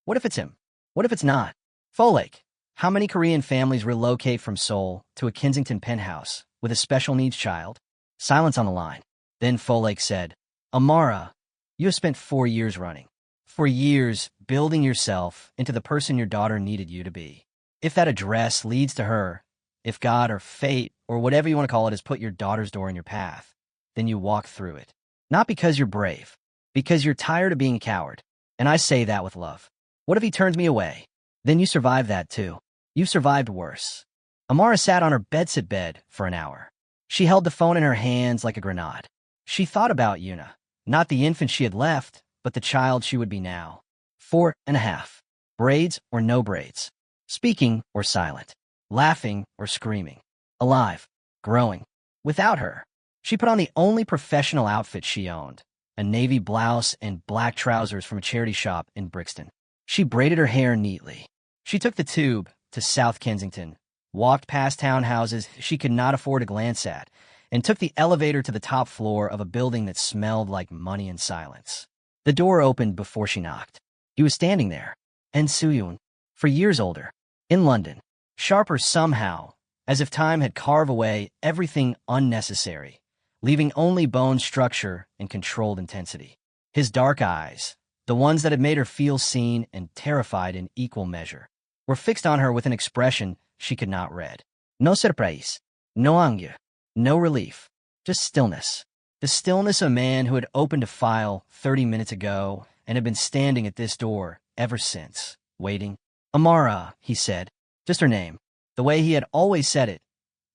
"What if it's him? What if it's not?" "Folake, how many Korean families relocate from Seoul to a Kensington penthouse with a special needs child?" Silence on the line. Then Folake said, "Amara, you have spent 4 years running. 4 years building yourself into the person your daughter needed you to be. If that address leads to her, if God or fate or whatever you want to call it has put your daughter's door in your path, then you walk through it. Not because you're brave, because you're tired of being a coward. And I say that with love. What if he turns me away? Then you survive that too. You've survived worse." Amara sat on her bedsit bed for an hour. She held the phone in her hands like a grenade. She thought about Yuna, not the infant she had left, but the child she would be now. 4.5. Braids or no braids. Speaking or silent. Laughing or screaming. Alive. Growing. Without her. She put on the only professional outfit she owned, a navy blouse and black trousers from a charity shop in Brixton. She braided her hair neatly. She took the tube to South Kensington, walked past townhouses she could not afford to glance at, and took the elevator to the top floor of a building that smelled like money and silence. The door opened before she knocked. He was standing there, and Seo-Jun, for years older, in London, sharper somehow, as if time had carved away everything unnecessary, leaving only bone structure and controlled intensity. His dark eyes, the ones that had made her feel seen and terrified in equal measure, were fixed on her with an expression she could not read. No surprise, no anger, no relief, just stillness. The stillness of a man who had opened a file 30 minutes ago and had been standing at this door ever since, waiting. Amara, he said, just her name, the way he had always said it,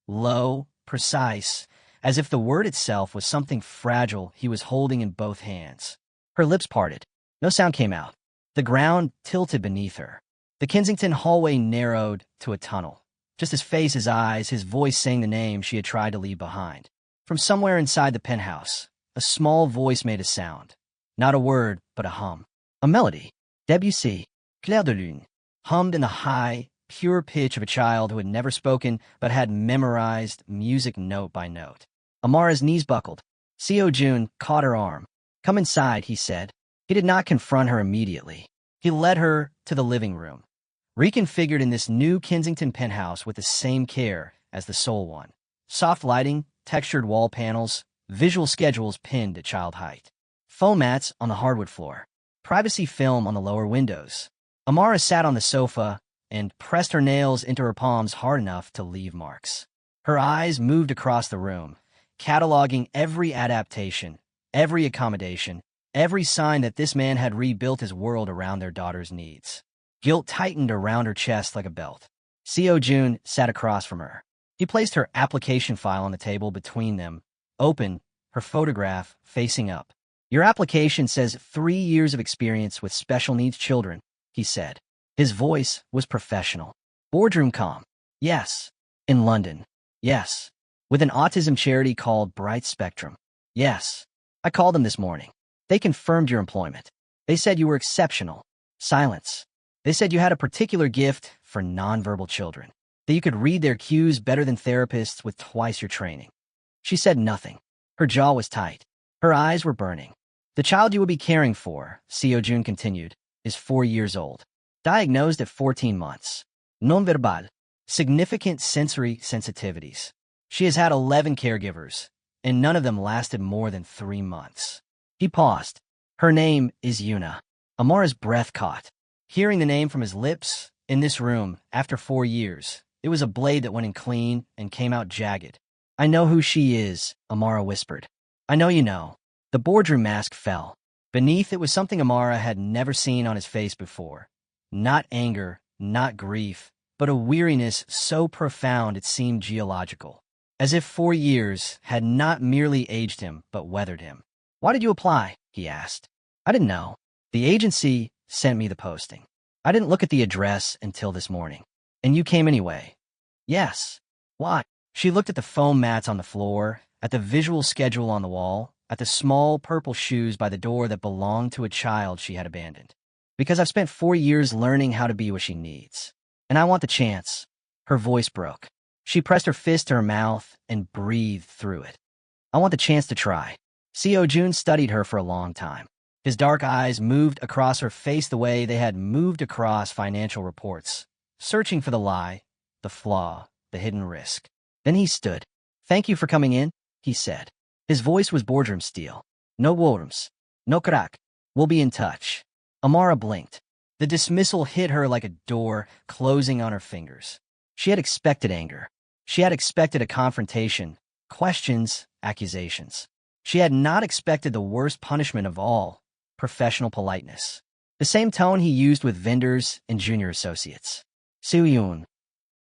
low, precise, as if the word itself was something fragile he was holding in both hands. Her lips parted. No sound came out. The ground tilted beneath her. The Kensington hallway narrowed to a tunnel. Just his face, his eyes, his voice saying the name she had tried to leave behind. From somewhere inside the penthouse, a small voice made a sound. Not a word, but a hum. A melody. Debussy, Clair de Lune, hummed in the high, pure pitch of a child who had never spoken but had memorized music note by note. Amara's knees buckled. Seo-Jun caught her arm. Come inside, he said. He did not confront her immediately. He led her to the living room, reconfigured in this new Kensington penthouse with the same care as the Seoul one. Soft lighting, textured wall panels, visual schedules pinned at child height. Foam mats on the hardwood floor. Privacy film on the lower windows. Amara sat on the sofa and pressed her nails into her palms hard enough to leave marks. Her eyes moved across the room, cataloging every adaptation, every accommodation, every sign that this man had rebuilt his world around their daughter's needs. Guilt tightened around her chest like a belt. Seo-Jun sat across from her. He placed her application file on the table between them, open, her photograph facing up. Your application says 3 years of experience with special needs children, he said. His voice was professional. Boardroom calm. Yes. In London. Yes. With an autism charity called Bright Spectrum. Yes. I called them this morning. They confirmed your employment. They said you were exceptional. Silence. They said you had a particular gift for nonverbal children, that you could read their cues better than therapists with twice your training. She said nothing. Her jaw was tight. Her eyes were burning. The child you will be caring for, Seo-Jun continued, is 4 years old. Diagnosed at 14 months. Nonverbal. Significant sensory sensitivities. She has had 11 caregivers, and none of them lasted more than 3 months. He paused. Her name is Yuna. Amara's breath caught. Hearing the name from his lips, in this room, after 4 years, it was a blade that went in clean and came out jagged. I know who she is, Amara whispered. I know you know. The boardroom mask fell. Beneath it was something Amara had never seen on his face before. Not anger, not grief, but a weariness so profound it seemed geological. As if 4 years had not merely aged him, but weathered him. Why did you apply? He asked. I didn't know. The agency sent me the posting. I didn't look at the address until this morning. And you came anyway. Yes. Why? She looked at the foam mats on the floor, at the visual schedule on the wall, at the small purple shoes by the door that belonged to a child she had abandoned. Because I've spent 4 years learning how to be what she needs. And I want the chance. Her voice broke. She pressed her fist to her mouth and breathed through it. I want the chance to try. Seo-Jun studied her for a long time. His dark eyes moved across her face the way they had moved across financial reports, searching for the lie, the flaw, the hidden risk. Then he stood. Thank you for coming in, he said. His voice was boardroom steel. No worms. No crack. We'll be in touch. Amara blinked. The dismissal hit her like a door closing on her fingers. She had expected anger. She had expected a confrontation, questions, accusations. She had not expected the worst punishment of all, professional politeness. The same tone he used with vendors and junior associates. Seo-Jun.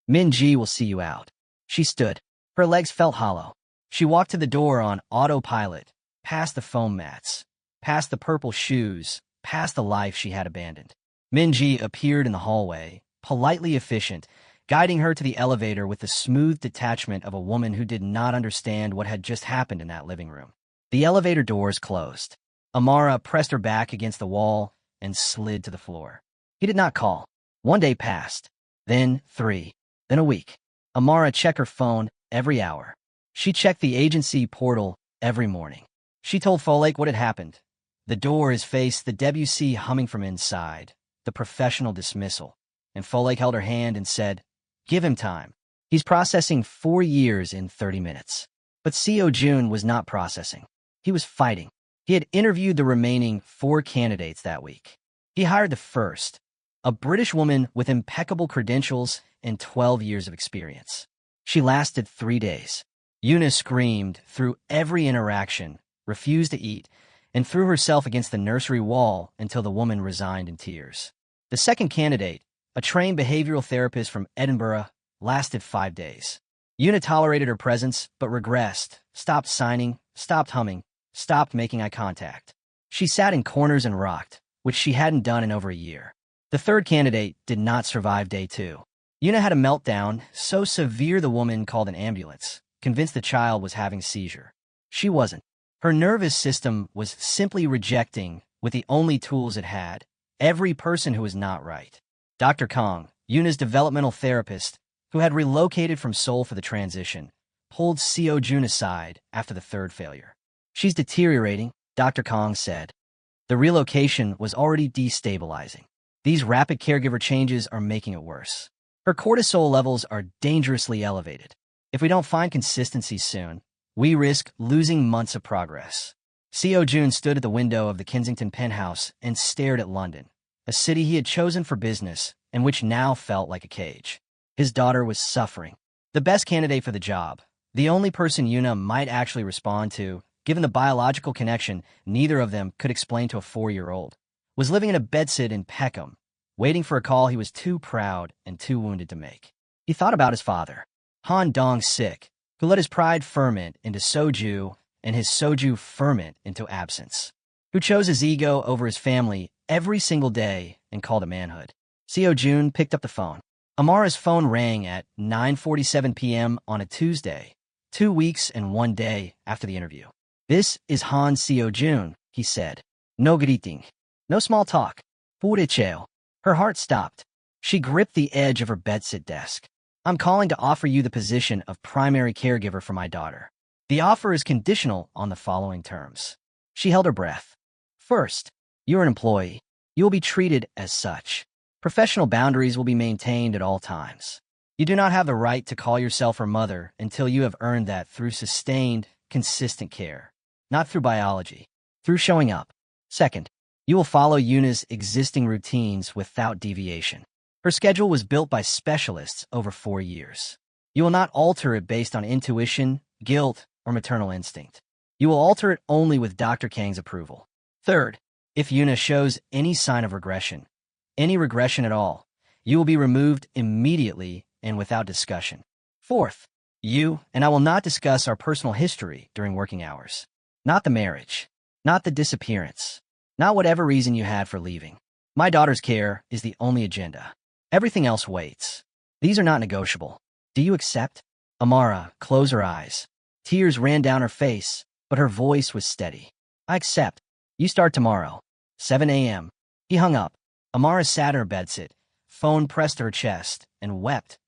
Min-ji will see you out. She stood. Her legs felt hollow. She walked to the door on autopilot, past the foam mats, past the purple shoes, past the life she had abandoned. Min-ji appeared in the hallway, politely efficient, guiding her to the elevator with the smooth detachment of a woman who did not understand what had just happened in that living room. The elevator doors closed. Amara pressed her back against the wall and slid to the floor. He did not call. 1 day passed, then 3, then a week. Amara checked her phone every hour. She checked the agency portal every morning. She told Folake what had happened. The door is faced the Debussy humming from inside, the professional dismissal. And Folake held her hand and said, "Give him time. He's processing 4 years in 30 minutes. But Seo-Jun was not processing. He was fighting. He had interviewed the remaining 4 candidates that week. He hired the first, a British woman with impeccable credentials and 12 years of experience. She lasted 3 days. Yuna screamed through every interaction, refused to eat, and threw herself against the nursery wall until the woman resigned in tears. The second candidate, a trained behavioral therapist from Edinburgh, lasted 5 days. Yuna tolerated her presence, but regressed, stopped signing, stopped humming, stopped making eye contact. She sat in corners and rocked, which she hadn't done in over a year. The third candidate did not survive day 2. Yuna had a meltdown, so severe the woman called an ambulance, convinced the child was having a seizure. She wasn't. Her nervous system was simply rejecting, with the only tools it had, every person who was not right. Dr. Kong, Yuna's developmental therapist, who had relocated from Seoul for the transition, pulled Seo-Jun aside after the third failure. "She's deteriorating," Dr. Kong said. The relocation was already destabilizing. These rapid caregiver changes are making it worse. Her cortisol levels are dangerously elevated. If we don't find consistency soon, we risk losing months of progress. Seo-Jun stood at the window of the Kensington penthouse and stared at London, a city he had chosen for business and which now felt like a cage. His daughter was suffering. The best candidate for the job, the only person Yuna might actually respond to, given the biological connection neither of them could explain to a 4-year-old, was living in a bedsit in Peckham, waiting for a call he was too proud and too wounded to make. He thought about his father, Han Dong-sik, who let his pride ferment into soju and his soju ferment into absence, who chose his ego over his family every single day and called it manhood. Seo-Jun picked up the phone. Amara's phone rang at 9:47 p.m. on a Tuesday, 2 weeks and 1 day after the interview. "This is Han Seo-Jun," he said. "No greeting. No small talk. Puricheo." Her heart stopped. She gripped the edge of her bedsit desk. "I'm calling to offer you the position of primary caregiver for my daughter. The offer is conditional on the following terms." She held her breath. "First, you're an employee. You will be treated as such. Professional boundaries will be maintained at all times. You do not have the right to call yourself her mother until you have earned that through sustained, consistent care, not through biology, through showing up. Second, you will follow Yuna's existing routines without deviation. Her schedule was built by specialists over 4 years. You will not alter it based on intuition, guilt, or maternal instinct. You will alter it only with Dr. Kang's approval. Third, if Yuna shows any sign of regression, any regression at all, you will be removed immediately and without discussion. Fourth, you and I will not discuss our personal history during working hours. Not the marriage, not the disappearance, not whatever reason you had for leaving. My daughter's care is the only agenda. Everything else waits. These are not negotiable. Do you accept?" Amara closed her eyes. Tears ran down her face, but her voice was steady. "I accept. You start tomorrow, 7 a.m. He hung up. Amara sat in her bedsit, phone pressed to her chest, and wept.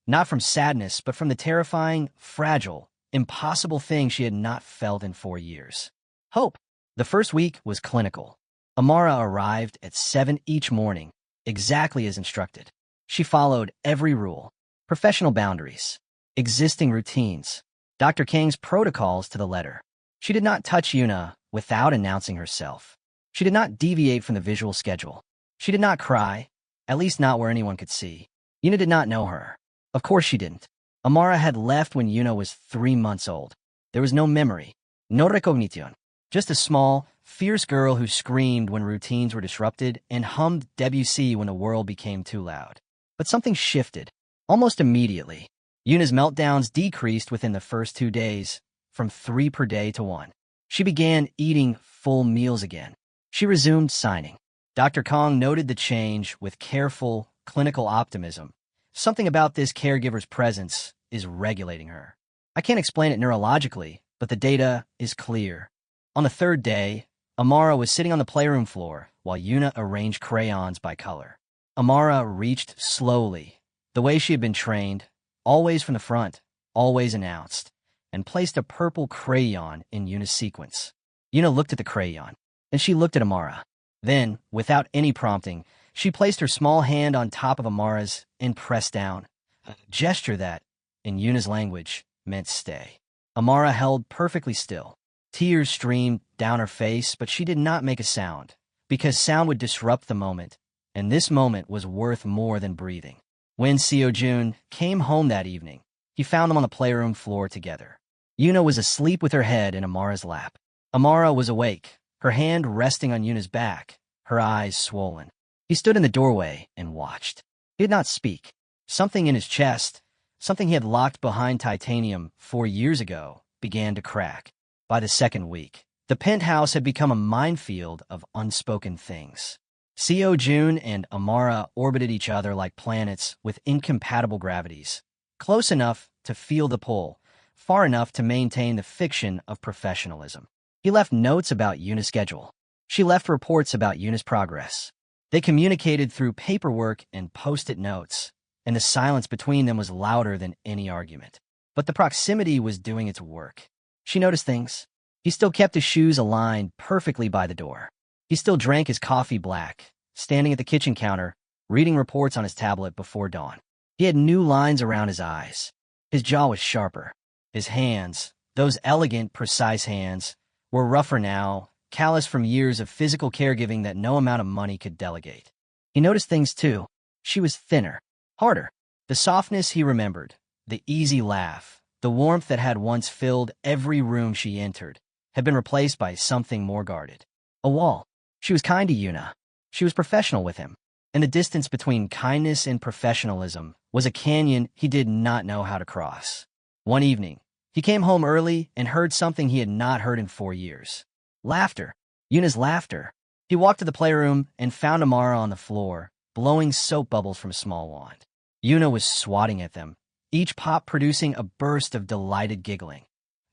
Not from sadness, but from the terrifying, fragile, impossible thing she had not felt in 4 years. Hope. The first week was clinical. Amara arrived at 7 each morning, exactly as instructed. She followed every rule, professional boundaries, existing routines, Dr. Kang's protocols to the letter. She did not touch Yuna without announcing herself. She did not deviate from the visual schedule. She did not cry, at least not where anyone could see. Yuna did not know her. Of course she didn't. Amara had left when Yuna was 3 months old. There was no memory, no recognition. Just a small, fierce girl who screamed when routines were disrupted and hummed Debussy when the world became too loud. But something shifted, almost immediately. Yuna's meltdowns decreased within the first 2 days, from 3 per day to 1. She began eating full meals again. She resumed signing. Dr. Kong noted the change with careful, clinical optimism. Something about this caregiver's presence is regulating her. I can't explain it neurologically, but the data is clear. On the 3rd day, Amara was sitting on the playroom floor while Yuna arranged crayons by color. Amara reached slowly, the way she had been trained, always from the front, always announced, and placed a purple crayon in Yuna's sequence. Yuna looked at the crayon, and she looked at Amara. Then, without any prompting, she placed her small hand on top of Amara's and pressed down, a gesture that, in Yuna's language, meant stay. Amara held perfectly still. Tears streamed down her face, but she did not make a sound, because sound would disrupt the moment, and this moment was worth more than breathing. When Seo-Jun came home that evening, he found them on the playroom floor together. Yuna was asleep with her head in Amara's lap. Amara was awake, her hand resting on Yuna's back, her eyes swollen. He stood in the doorway and watched. He did not speak. Something in his chest, something he had locked behind titanium 4 years ago, began to crack. By the second week, the penthouse had become a minefield of unspoken things. Seo-Jun and Amara orbited each other like planets with incompatible gravities, close enough to feel the pull, far enough to maintain the fiction of professionalism. He left notes about Yuna's schedule. She left reports about Yuna's progress. They communicated through paperwork and post-it notes, and the silence between them was louder than any argument. But the proximity was doing its work. She noticed things. He still kept his shoes aligned perfectly by the door. He still drank his coffee black, standing at the kitchen counter, reading reports on his tablet before dawn. He had new lines around his eyes. His jaw was sharper. His hands, those elegant, precise hands, were rougher now, callous from years of physical caregiving that no amount of money could delegate. He noticed things too. She was thinner, harder. The softness he remembered, the easy laugh, the warmth that had once filled every room she entered, had been replaced by something more guarded. A wall. She was kind to Yuna. She was professional with him. And the distance between kindness and professionalism was a canyon he did not know how to cross. One evening, he came home early and heard something he had not heard in 4 years. Laughter. Yuna's laughter. He walked to the playroom and found Amara on the floor, blowing soap bubbles from a small wand. Yuna was swatting at them, each pop producing a burst of delighted giggling.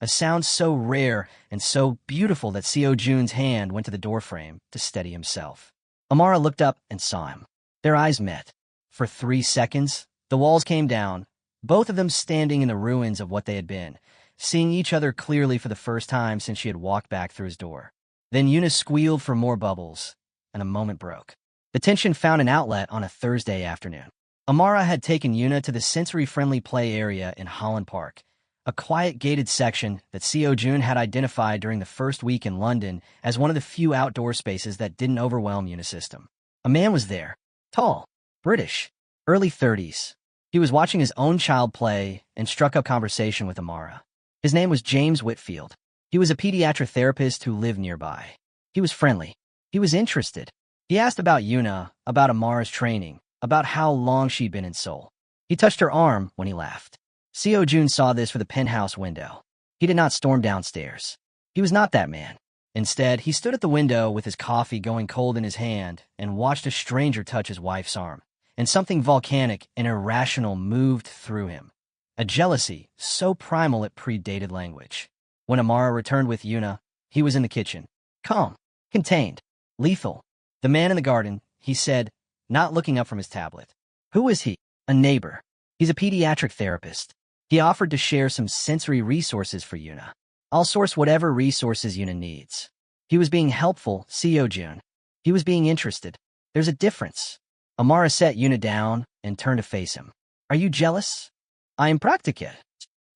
A sound so rare and so beautiful that Seo-Jun's hand went to the doorframe to steady himself. Amara looked up and saw him. Their eyes met. For 3 seconds, the walls came down, both of them standing in the ruins of what they had been, seeing each other clearly for the first time since she had walked back through his door. Then Yuna squealed for more bubbles, and a moment broke. The tension found an outlet on a Thursday afternoon. Amara had taken Yuna to the sensory-friendly play area in Holland Park, a quiet gated section that Seo-Jun had identified during the first week in London as one of the few outdoor spaces that didn't overwhelm Yuna's system. A man was there, tall, British, early 30s. He was watching his own child play and struck up conversation with Amara. His name was James Whitfield. He was a pediatric therapist who lived nearby. He was friendly. He was interested. He asked about Yuna, about Amara's training, about how long she'd been in Seoul. He touched her arm when he laughed. Seo-Jun saw this for the penthouse window. He did not storm downstairs. He was not that man. Instead, he stood at the window with his coffee going cold in his hand and watched a stranger touch his wife's arm, and something volcanic and irrational moved through him. A jealousy so primal it predated language. When Amara returned with Yuna, he was in the kitchen. Calm, contained, lethal. The man in the garden, he said, not looking up from his tablet. Who is he? A neighbor. He's a pediatric therapist. He offered to share some sensory resources for Yuna. I'll source whatever resources Yuna needs. He was being helpful, Seo-Jun. He was being interested. There's a difference. Amara set Yuna down and turned to face him. Are you jealous? I am practicate.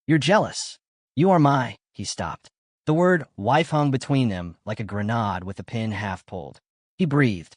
You're jealous. You are my... He stopped. The word wife hung between them like a grenade with the pin half pulled. He breathed.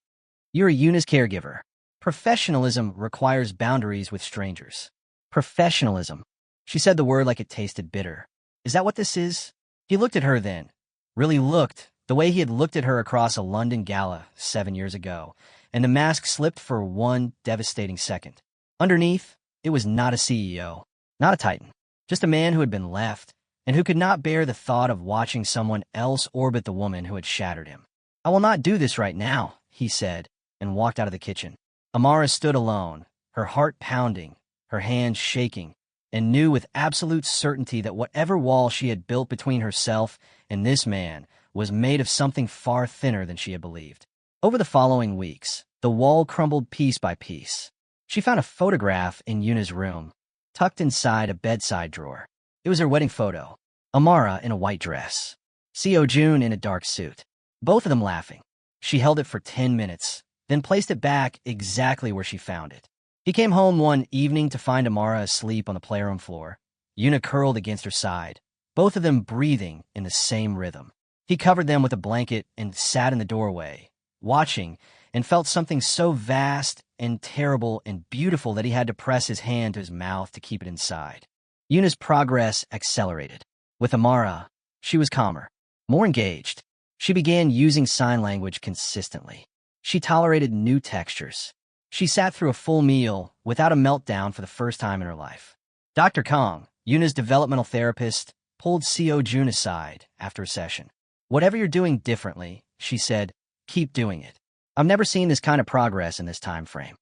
You're Yuna's caregiver. Professionalism requires boundaries with strangers. Professionalism. She said the word like it tasted bitter. Is that what this is? He looked at her then. Really looked, the way he had looked at her across a London gala 7 years ago, and the mask slipped for one devastating second. Underneath, it was not a CEO, not a titan, just a man who had been left, and who could not bear the thought of watching someone else orbit the woman who had shattered him. I will not do this right now, he said, and walked out of the kitchen. Amara stood alone, her heart pounding, her hands shaking, and knew with absolute certainty that whatever wall she had built between herself and this man was made of something far thinner than she had believed. Over the following weeks, the wall crumbled piece by piece. She found a photograph in Yuna's room. tucked inside a bedside drawer. It was her wedding photo. Amara in a white dress. Seo-Jun in a dark suit. Both of them laughing. She held it for 10 minutes, then placed it back exactly where she found it. He came home one evening to find Amara asleep on the playroom floor, Yuna curled against her side, both of them breathing in the same rhythm. He covered them with a blanket and sat in the doorway, watching, and felt something so vast and terrible and beautiful that he had to press his hand to his mouth to keep it inside. Yuna's progress accelerated. With Amara, she was calmer, more engaged. She began using sign language consistently. She tolerated new textures. She sat through a full meal without a meltdown for the first time in her life. Dr. Kong, Yuna's developmental therapist, pulled Seo-Jun aside after a session. "Whatever you're doing differently," she said, "keep doing it. I've never seen this kind of progress in this time frame."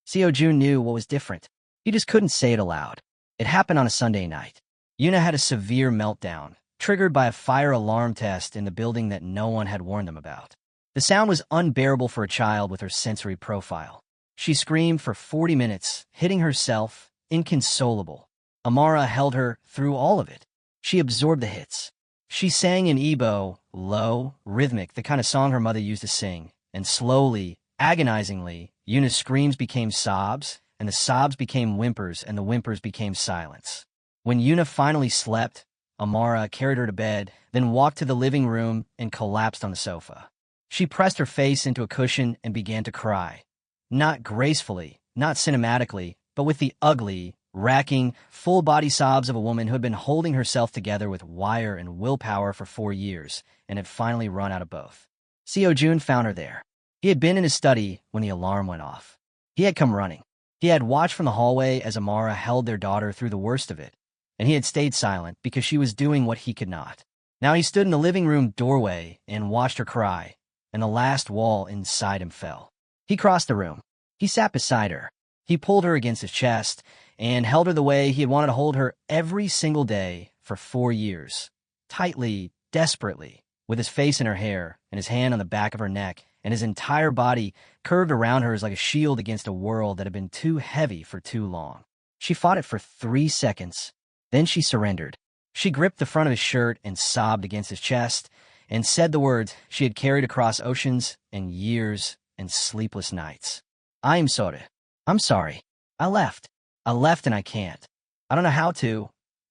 Seo-Jun knew what was different. He just couldn't say it aloud. It happened on a Sunday night. Yuna had a severe meltdown, triggered by a fire alarm test in the building that no one had warned them about. The sound was unbearable for a child with her sensory profile. She screamed for 40 minutes, hitting herself, inconsolable. Amara held her through all of it. She absorbed the hits. She sang in Igbo, low, rhythmic, the kind of song her mother used to sing, and slowly, agonizingly, Yuna's screams became sobs, and the sobs became whimpers, and the whimpers became silence. When Yuna finally slept, Amara carried her to bed, then walked to the living room and collapsed on the sofa. She pressed her face into a cushion and began to cry. Not gracefully, not cinematically, but with the ugly, racking, full-body sobs of a woman who had been holding herself together with wire and willpower for 4 years and had finally run out of both. Seo-Jun found her there. He had been in his study when the alarm went off. He had come running. He had watched from the hallway as Amara held their daughter through the worst of it, and he had stayed silent because she was doing what he could not. Now he stood in the living room doorway and watched her cry, and the last wall inside him fell. He crossed the room. He sat beside her. He pulled her against his chest and held her the way he had wanted to hold her every single day for 4 years. Tightly, desperately, with his face in her hair and his hand on the back of her neck, and his entire body curved around her as like a shield against a world that had been too heavy for too long. She fought it for 3 seconds. Then she surrendered. She gripped the front of his shirt and sobbed against his chest and said the words she had carried across oceans and years and sleepless nights. "I'm sorry. I'm sorry. I left. I left and I can't. I don't know how to.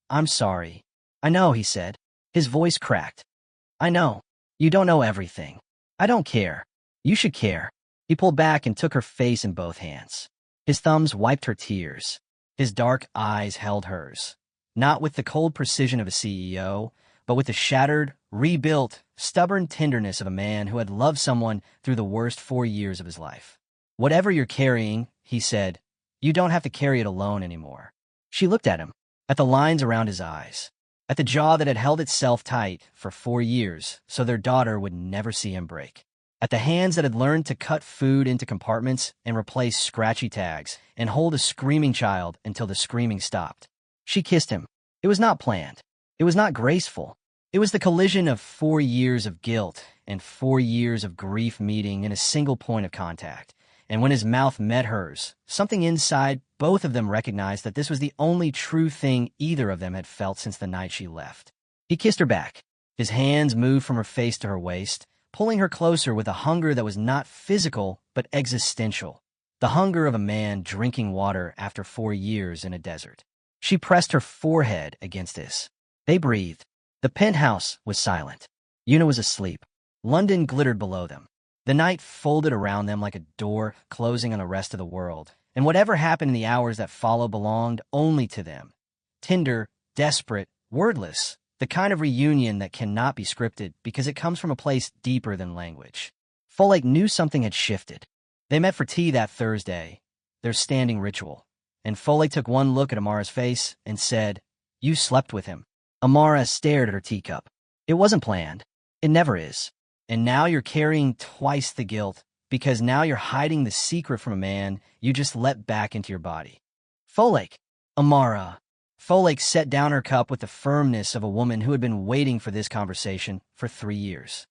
I'm sorry." "I know," he said. His voice cracked. "I know. You don't know everything. I don't care. You should care." He pulled back and took her face in both hands. His thumbs wiped her tears. His dark eyes held hers. Not with the cold precision of a CEO, but with the shattered, rebuilt, stubborn tenderness of a man who had loved someone through the worst 4 years of his life. "Whatever you're carrying," he said, "you don't have to carry it alone anymore." She looked at him, at the lines around his eyes, at the jaw that had held itself tight for 4 years so their daughter would never see him break, at the hands that had learned to cut food into compartments and replace scratchy tags and hold a screaming child until the screaming stopped. She kissed him. It was not planned. It was not graceful. It was the collision of 4 years of guilt and 4 years of grief meeting in a single point of contact. And when his mouth met hers, something inside both of them recognized that this was the only true thing either of them had felt since the night she left. He kissed her back. His hands moved from her face to her waist, pulling her closer with a hunger that was not physical but existential. The hunger of a man drinking water after 4 years in a desert. She pressed her forehead against his. They breathed. The penthouse was silent. Yuna was asleep. London glittered below them. The night folded around them like a door closing on the rest of the world, and whatever happened in the hours that followed belonged only to them. Tender, desperate, wordless, the kind of reunion that cannot be scripted because it comes from a place deeper than language. Folek knew something had shifted. They met for tea that Thursday, their standing ritual, and Folek took one look at Amara's face and said, "You slept with him." Amara stared at her teacup. "It wasn't planned. It never is. And now you're carrying twice the guilt, because now you're hiding the secret from a man you just let back into your body." "Folek." "Amara." Folek set down her cup with the firmness of a woman who had been waiting for this conversation for 3 years.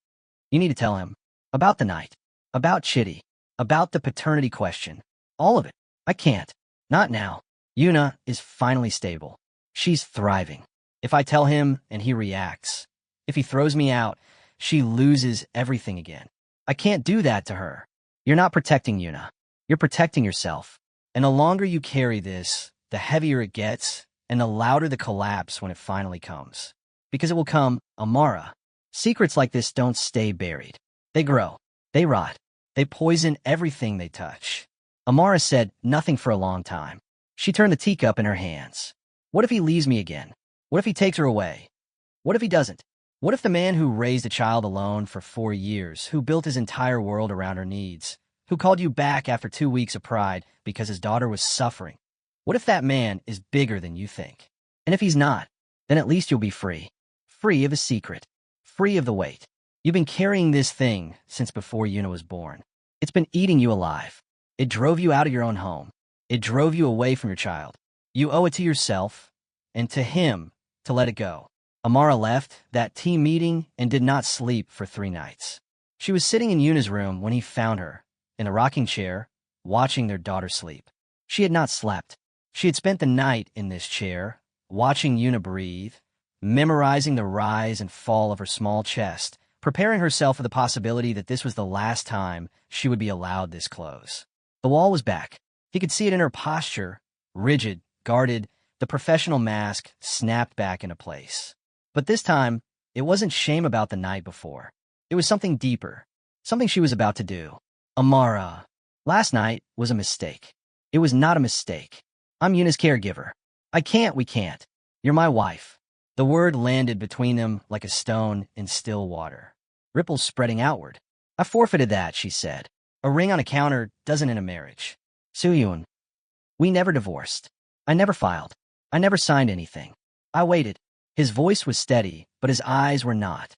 "You need to tell him. About the night. About Chitty. About the paternity question. All of it. I can't. Not now. Yuna is finally stable. She's thriving. If I tell him and he reacts, if he throws me out, she loses everything again. I can't do that to her. You're not protecting Yuna. You're protecting yourself. And the longer you carry this, the heavier it gets, and the louder the collapse when it finally comes. Because it will come, Amara. Secrets like this don't stay buried. They grow. They rot. They poison everything they touch. Amara said nothing for a long time. She turned the teacup in her hands. What if he leaves me again? What if he takes her away? What if he doesn't? What if the man who raised a child alone for 4 years, who built his entire world around her needs, who called you back after 2 weeks of pride because his daughter was suffering, what if that man is bigger than you think? And if he's not, then at least you'll be free. Free of a secret. Free of the weight. You've been carrying this thing since before Yuna was born. It's been eating you alive. It drove you out of your own home. It drove you away from your child. You owe it to yourself and to him to let it go. Amara left that team meeting and did not sleep for 3 nights. She was sitting in Yuna's room when he found her, in a rocking chair, watching their daughter sleep. She had not slept. She had spent the night in this chair, watching Yuna breathe, memorizing the rise and fall of her small chest, preparing herself for the possibility that this was the last time she would be allowed this close. The wall was back. He could see it in her posture, rigid, guarded, the professional mask snapped back into place. But this time, it wasn't shame about the night before. It was something deeper, something she was about to do. Amara. Last night was a mistake. It was not a mistake. I'm Yuna's caregiver. We can't. You're my wife. The word landed between them like a stone in still water. Ripples spreading outward. I forfeited that, she said. A ring on a counter doesn't end a marriage. Seo-Jun. We never divorced. I never filed. I never signed anything. I waited. His voice was steady, but his eyes were not.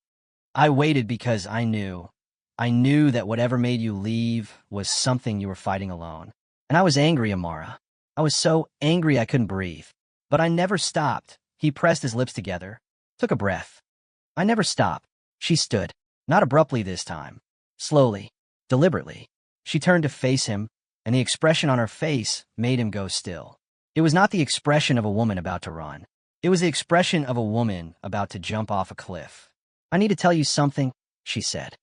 I waited because I knew that whatever made you leave was something you were fighting alone. And I was angry, Amara. I was so angry I couldn't breathe. But I never stopped. He pressed his lips together, took a breath. I never stopped. She stood, not abruptly this time. Slowly, deliberately. She turned to face him, and the expression on her face made him go still. It was not the expression of a woman about to run. It was the expression of a woman about to jump off a cliff. I need to tell you something, she said.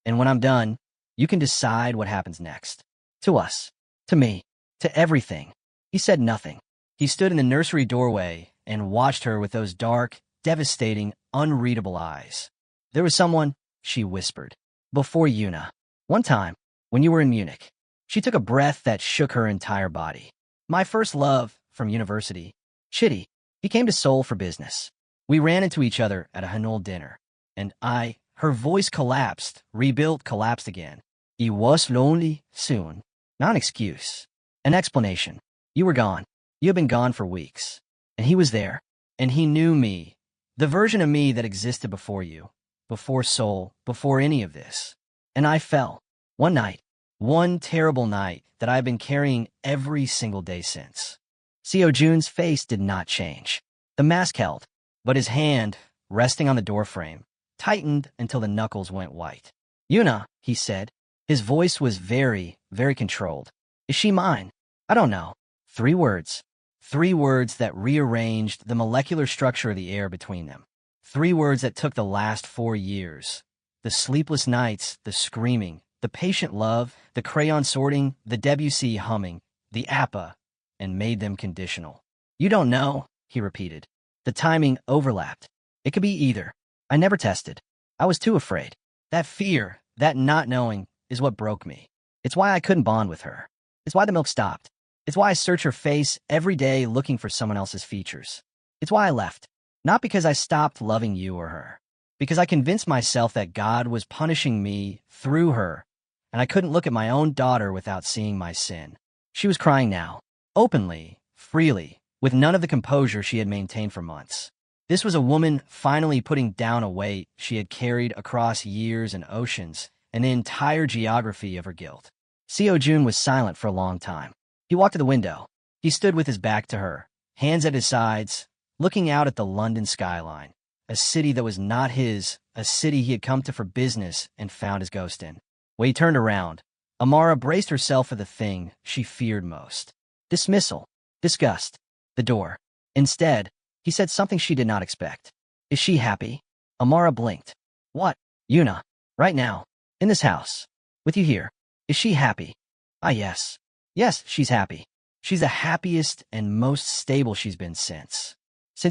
And when I'm done, you can decide what happens next. To us. To me. To everything. He said nothing. He stood in the nursery doorway and watched her with those dark, devastating, unreadable eyes. There was someone, she whispered, before Yuna. One time, when you were in Munich. She took a breath that shook her entire body. My first love, from university. Chitty. He came to Seoul for business. We ran into each other at a Hanul dinner. And her voice collapsed, rebuilt, collapsed again. He was lonely soon. Not an excuse. An explanation. You were gone. You had been gone for weeks. And he was there. And he knew me. The version of me that existed before you. Before Seoul. Before any of this. And I fell. One night. One terrible night that I've been carrying every single day since. Seo-Jun's face did not change. The mask held, but his hand, resting on the doorframe, tightened until the knuckles went white. Yuna, he said. His voice was very, very controlled. Is she mine? I don't know. 3 words. 3 words that rearranged the molecular structure of the air between them. 3 words that took the last 4 years. The sleepless nights, the screaming, the patient love, the crayon sorting, the Debussy humming, the APA, and made them conditional. You don't know, he repeated. The timing overlapped. It could be either. I never tested. I was too afraid. That fear, that not knowing, is what broke me. It's why I couldn't bond with her. It's why the milk stopped. It's why I search her face every day looking for someone else's features. It's why I left. Not because I stopped loving you or her. Because I convinced myself that God was punishing me through her, and I couldn't look at my own daughter without seeing my sin. She was crying now. Openly, freely, with none of the composure she had maintained for months. This was a woman finally putting down a weight she had carried across years and oceans, and the entire geography of her guilt. Seo-Jun was silent for a long time. He walked to the window. He stood with his back to her, hands at his sides, looking out at the London skyline, a city that was not his, a city he had come to for business and found his ghost in. When he turned around, Amara braced herself for the thing she feared most. Dismissal. disgust, the door. Instead, he said something she did not expect. Is she happy? Amara blinked. What? Yuna. Right now. In this house. With you here. Is she happy? Ah, yes. Yes, she's happy. She's the happiest and most stable she's been since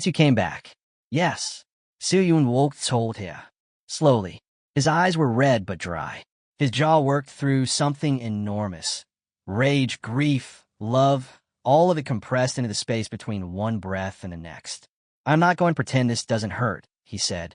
you came back. Yes. Seo-Jun told her. Slowly. His eyes were red but dry. His jaw worked through something enormous. Rage, grief, love, all of it compressed into the space between one breath and the next. I'm not going to pretend this doesn't hurt, he said.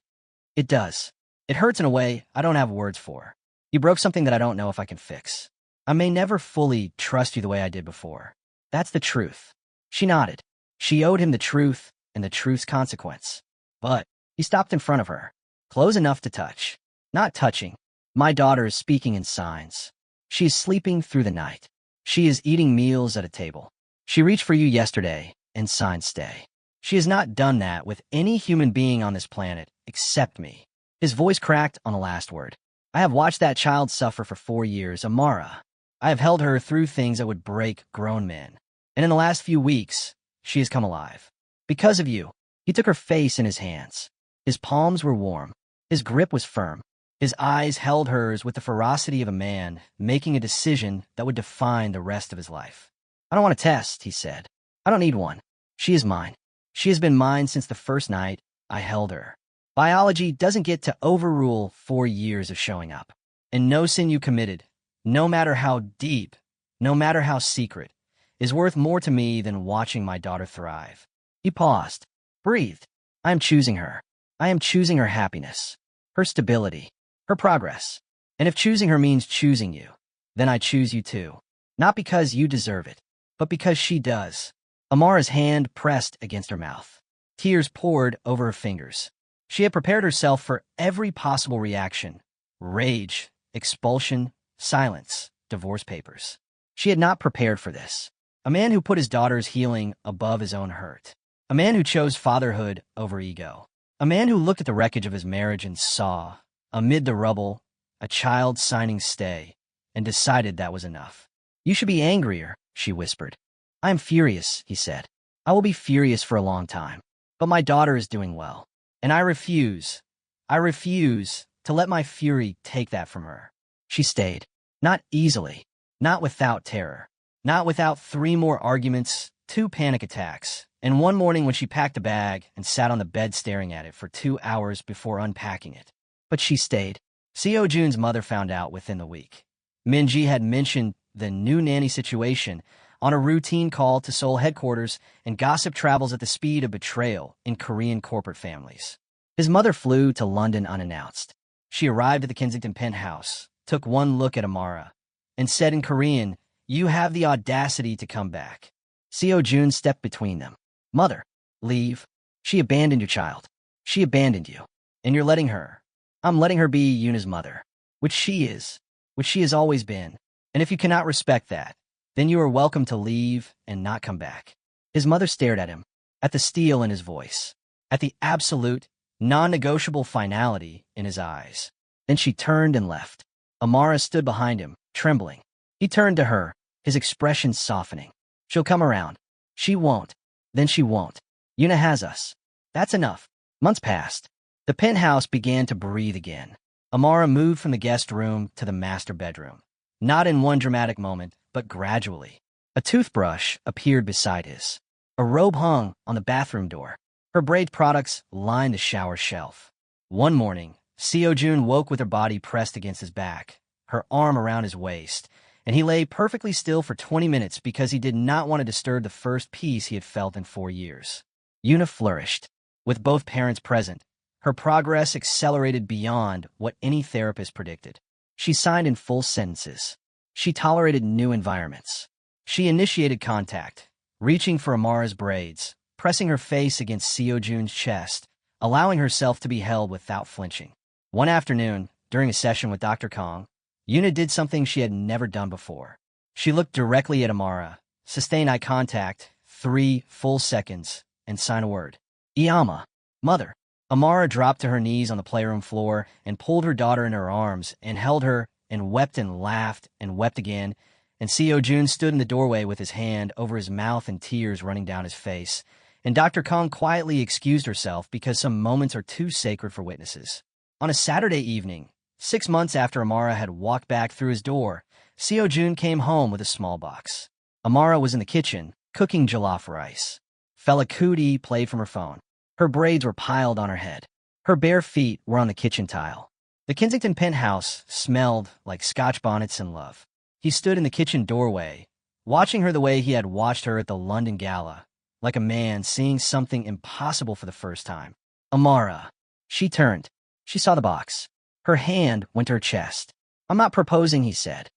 It does. It hurts in a way I don't have words for. You broke something that I don't know if I can fix. I may never fully trust you the way I did before. That's the truth. She nodded. She owed him the truth and the truth's consequence. But he stopped in front of her. Close enough to touch. Not touching. My daughter is speaking in signs. She is sleeping through the night. She is eating meals at a table. She reached for you yesterday and signed stay. She has not done that with any human being on this planet except me. His voice cracked on the last word. I have watched that child suffer for 4 years, Amara. I have held her through things that would break grown men. And in the last few weeks, she has come alive. Because of you. He took her face in his hands. His palms were warm. His grip was firm. His eyes held hers with the ferocity of a man making a decision that would define the rest of his life. I don't want a test, he said. I don't need one. She is mine. She has been mine since the first night I held her. Biology doesn't get to overrule 4 years of showing up. And no sin you committed, no matter how deep, no matter how secret, is worth more to me than watching my daughter thrive. He paused, breathed. I am choosing her. I am choosing her happiness, her stability, her progress. And if choosing her means choosing you, then I choose you too. Not because you deserve it, but because she does. Amara's hand pressed against her mouth. Tears poured over her fingers. She had prepared herself for every possible reaction. Rage, expulsion, silence, divorce papers. She had not prepared for this. A man who put his daughter's healing above his own hurt. A man who chose fatherhood over ego. A man who looked at the wreckage of his marriage and saw, amid the rubble, a child signing stay, and decided that was enough. You should be angrier, she whispered. I am furious, he said. I will be furious for a long time. But my daughter is doing well. And I refuse to let my fury take that from her. She stayed. Not easily. Not without terror. Not without 3 more arguments, 2 panic attacks, and one morning when she packed a bag and sat on the bed staring at it for 2 hours before unpacking it. But she stayed. Seo-Jun's mother found out within the week. Minji had mentioned the new nanny situation on a routine call to Seoul headquarters, and gossip travels at the speed of betrayal in Korean corporate families. His mother flew to London unannounced. She arrived at the Kensington penthouse, took one look at Amara, and said in Korean, "You have the audacity to come back." Seo-Jun stepped between them. "Mother, leave. She abandoned your child. She abandoned you. And you're letting her. I'm letting her be Yuna's mother, which she has always been. And if you cannot respect that, then you are welcome to leave and not come back." His mother stared at him, at the steel in his voice, at the absolute, non-negotiable finality in his eyes. Then she turned and left. Amara stood behind him, trembling. He turned to her, his expression softening. She'll come around. She won't. Then she won't. Yuna has us. That's enough. Months passed. The penthouse began to breathe again. Amara moved from the guest room to the master bedroom. Not in one dramatic moment, but gradually. A toothbrush appeared beside his. A robe hung on the bathroom door. Her braid products lined the shower shelf. One morning, Seo-Jun woke with her body pressed against his back, her arm around his waist, and he lay perfectly still for 20 minutes because he did not want to disturb the first peace he had felt in 4 years. Yuna flourished. With both parents present, her progress accelerated beyond what any therapist predicted. She signed in full sentences. She tolerated new environments. She initiated contact, reaching for Amara's braids, pressing her face against Seo-Jun's chest, allowing herself to be held without flinching. One afternoon, during a session with Dr. Kong, Yuna did something she had never done before. She looked directly at Amara, sustained eye contact, 3 full seconds, and signed a word. Iyama, mother. Amara dropped to her knees on the playroom floor and pulled her daughter in her arms and held her and wept and laughed again, and Seo-Jun stood in the doorway with his hand over his mouth and tears running down his face, and Dr. Kong quietly excused herself because some moments are too sacred for witnesses. On a Saturday evening, 6 months after Amara had walked back through his door, Seo-Jun came home with a small box. Amara was in the kitchen, cooking jollof rice. Fela Kuti played from her phone. Her braids were piled on her head. Her bare feet were on the kitchen tile. The Kensington penthouse smelled like Scotch bonnets and love. He stood in the kitchen doorway, watching her the way he had watched her at the London Gala, like a man seeing something impossible for the first time. Amara. She turned. She saw the box. Her hand went to her chest. "I'm not proposing," he said.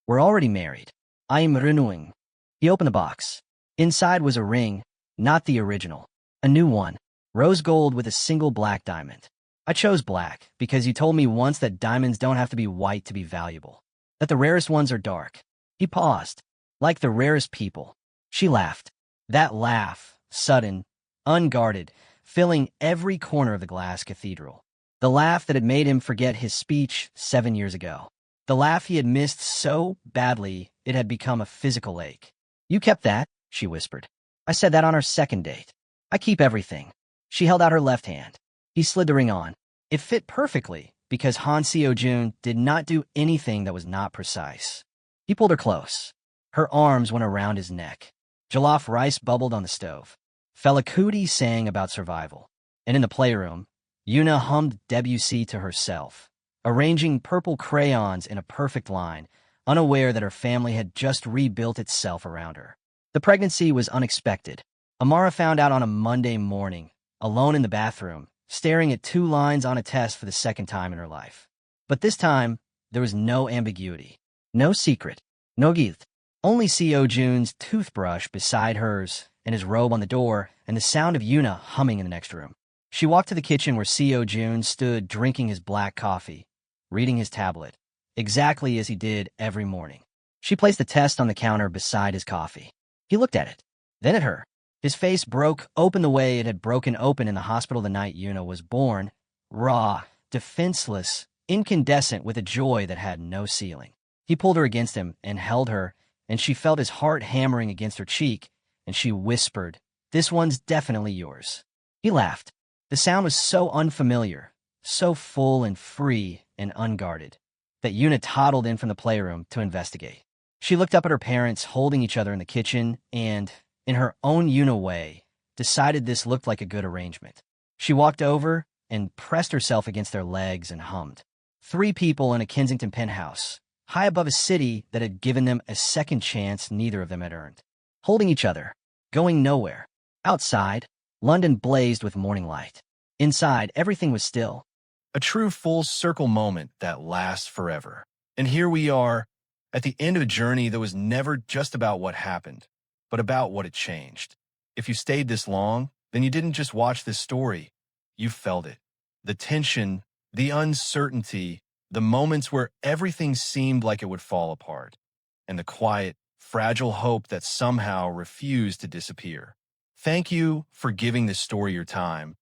"We're already married. I am renewing." He opened the box. Inside was a ring, not the original. A new one. Rose gold with a single black diamond. "I chose black because you told me once that diamonds don't have to be white to be valuable. That the rarest ones are dark." He paused. "Like the rarest people." She laughed. That laugh, sudden, unguarded, filling every corner of the glass cathedral. The laugh that had made him forget his speech 7 years ago. The laugh he had missed so badly it had become a physical ache. "You kept that," she whispered. "I said that on our second date. I keep everything." She held out her left hand. He slid the ring on. It fit perfectly because Han Seo-Jun did not do anything that was not precise. He pulled her close. Her arms went around his neck. Jollof rice bubbled on the stove. Fela Kuti sang about survival. And in the playroom, Yuna hummed Debussy to herself, arranging purple crayons in a perfect line, unaware that her family had just rebuilt itself around her. The pregnancy was unexpected. Amara found out on a Monday morning, alone in the bathroom, staring at 2 lines on a test for the second time in her life. But this time, there was no ambiguity, no secret, no guilt. Only Seo-Jun's toothbrush beside hers, and his robe on the door, and the sound of Yuna humming in the next room. She walked to the kitchen where Seo-Jun stood drinking his black coffee, reading his tablet, exactly as he did every morning. She placed the test on the counter beside his coffee. He looked at it, then at her. His face broke open the way it had broken open in the hospital the night Yuna was born, raw, defenseless, incandescent with a joy that had no ceiling. He pulled her against him and held her, and she felt his heart hammering against her cheek, and she whispered, "This one's definitely yours." He laughed. The sound was so unfamiliar, so full and free and unguarded, that Yuna toddled in from the playroom to investigate. She looked up at her parents holding each other in the kitchen and, in her own Yuna way, decided this looked like a good arrangement. She walked over and pressed herself against their legs and hummed. 3 people in a Kensington penthouse, high above a city that had given them a second chance neither of them had earned. Holding each other, going nowhere. Outside, London blazed with morning light. Inside, everything was still. A true full-circle moment that lasts forever. And here we are, at the end of a journey that was never just about what happened, but about what it changed. If you stayed this long, then you didn't just watch this story, you felt it. The tension, the uncertainty, the moments where everything seemed like it would fall apart, and the quiet, fragile hope that somehow refused to disappear. Thank you for giving this story your time,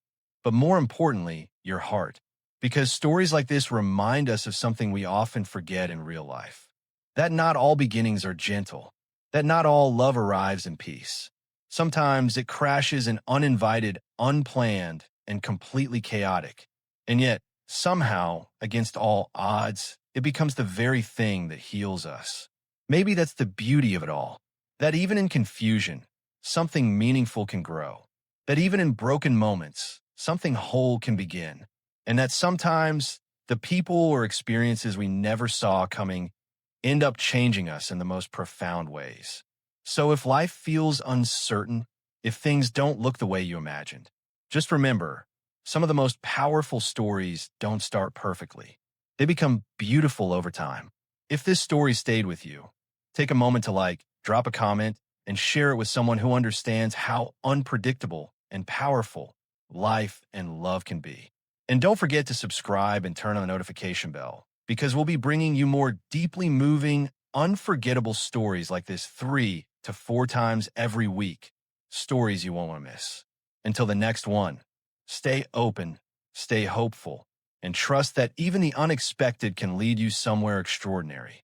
but more importantly, your heart. Because stories like this remind us of something we often forget in real life. That not all beginnings are gentle. That not all love arrives in peace. Sometimes it crashes in uninvited, unplanned, and completely chaotic. And yet, somehow, against all odds, it becomes the very thing that heals us. Maybe that's the beauty of it all. That even in confusion, something meaningful can grow. That even in broken moments, something whole can begin. And that sometimes the people or experiences we never saw coming end up changing us in the most profound ways. So if life feels uncertain, if things don't look the way you imagined, just remember, some of the most powerful stories don't start perfectly. They become beautiful over time. If this story stayed with you, take a moment to drop a comment, and share it with someone who understands how unpredictable and powerful life and love can be. And don't forget to subscribe and turn on the notification bell, because we'll be bringing you more deeply moving, unforgettable stories like this 3 to 4 times every week. Stories you won't want to miss. Until the next one, stay open, stay hopeful, and trust that even the unexpected can lead you somewhere extraordinary.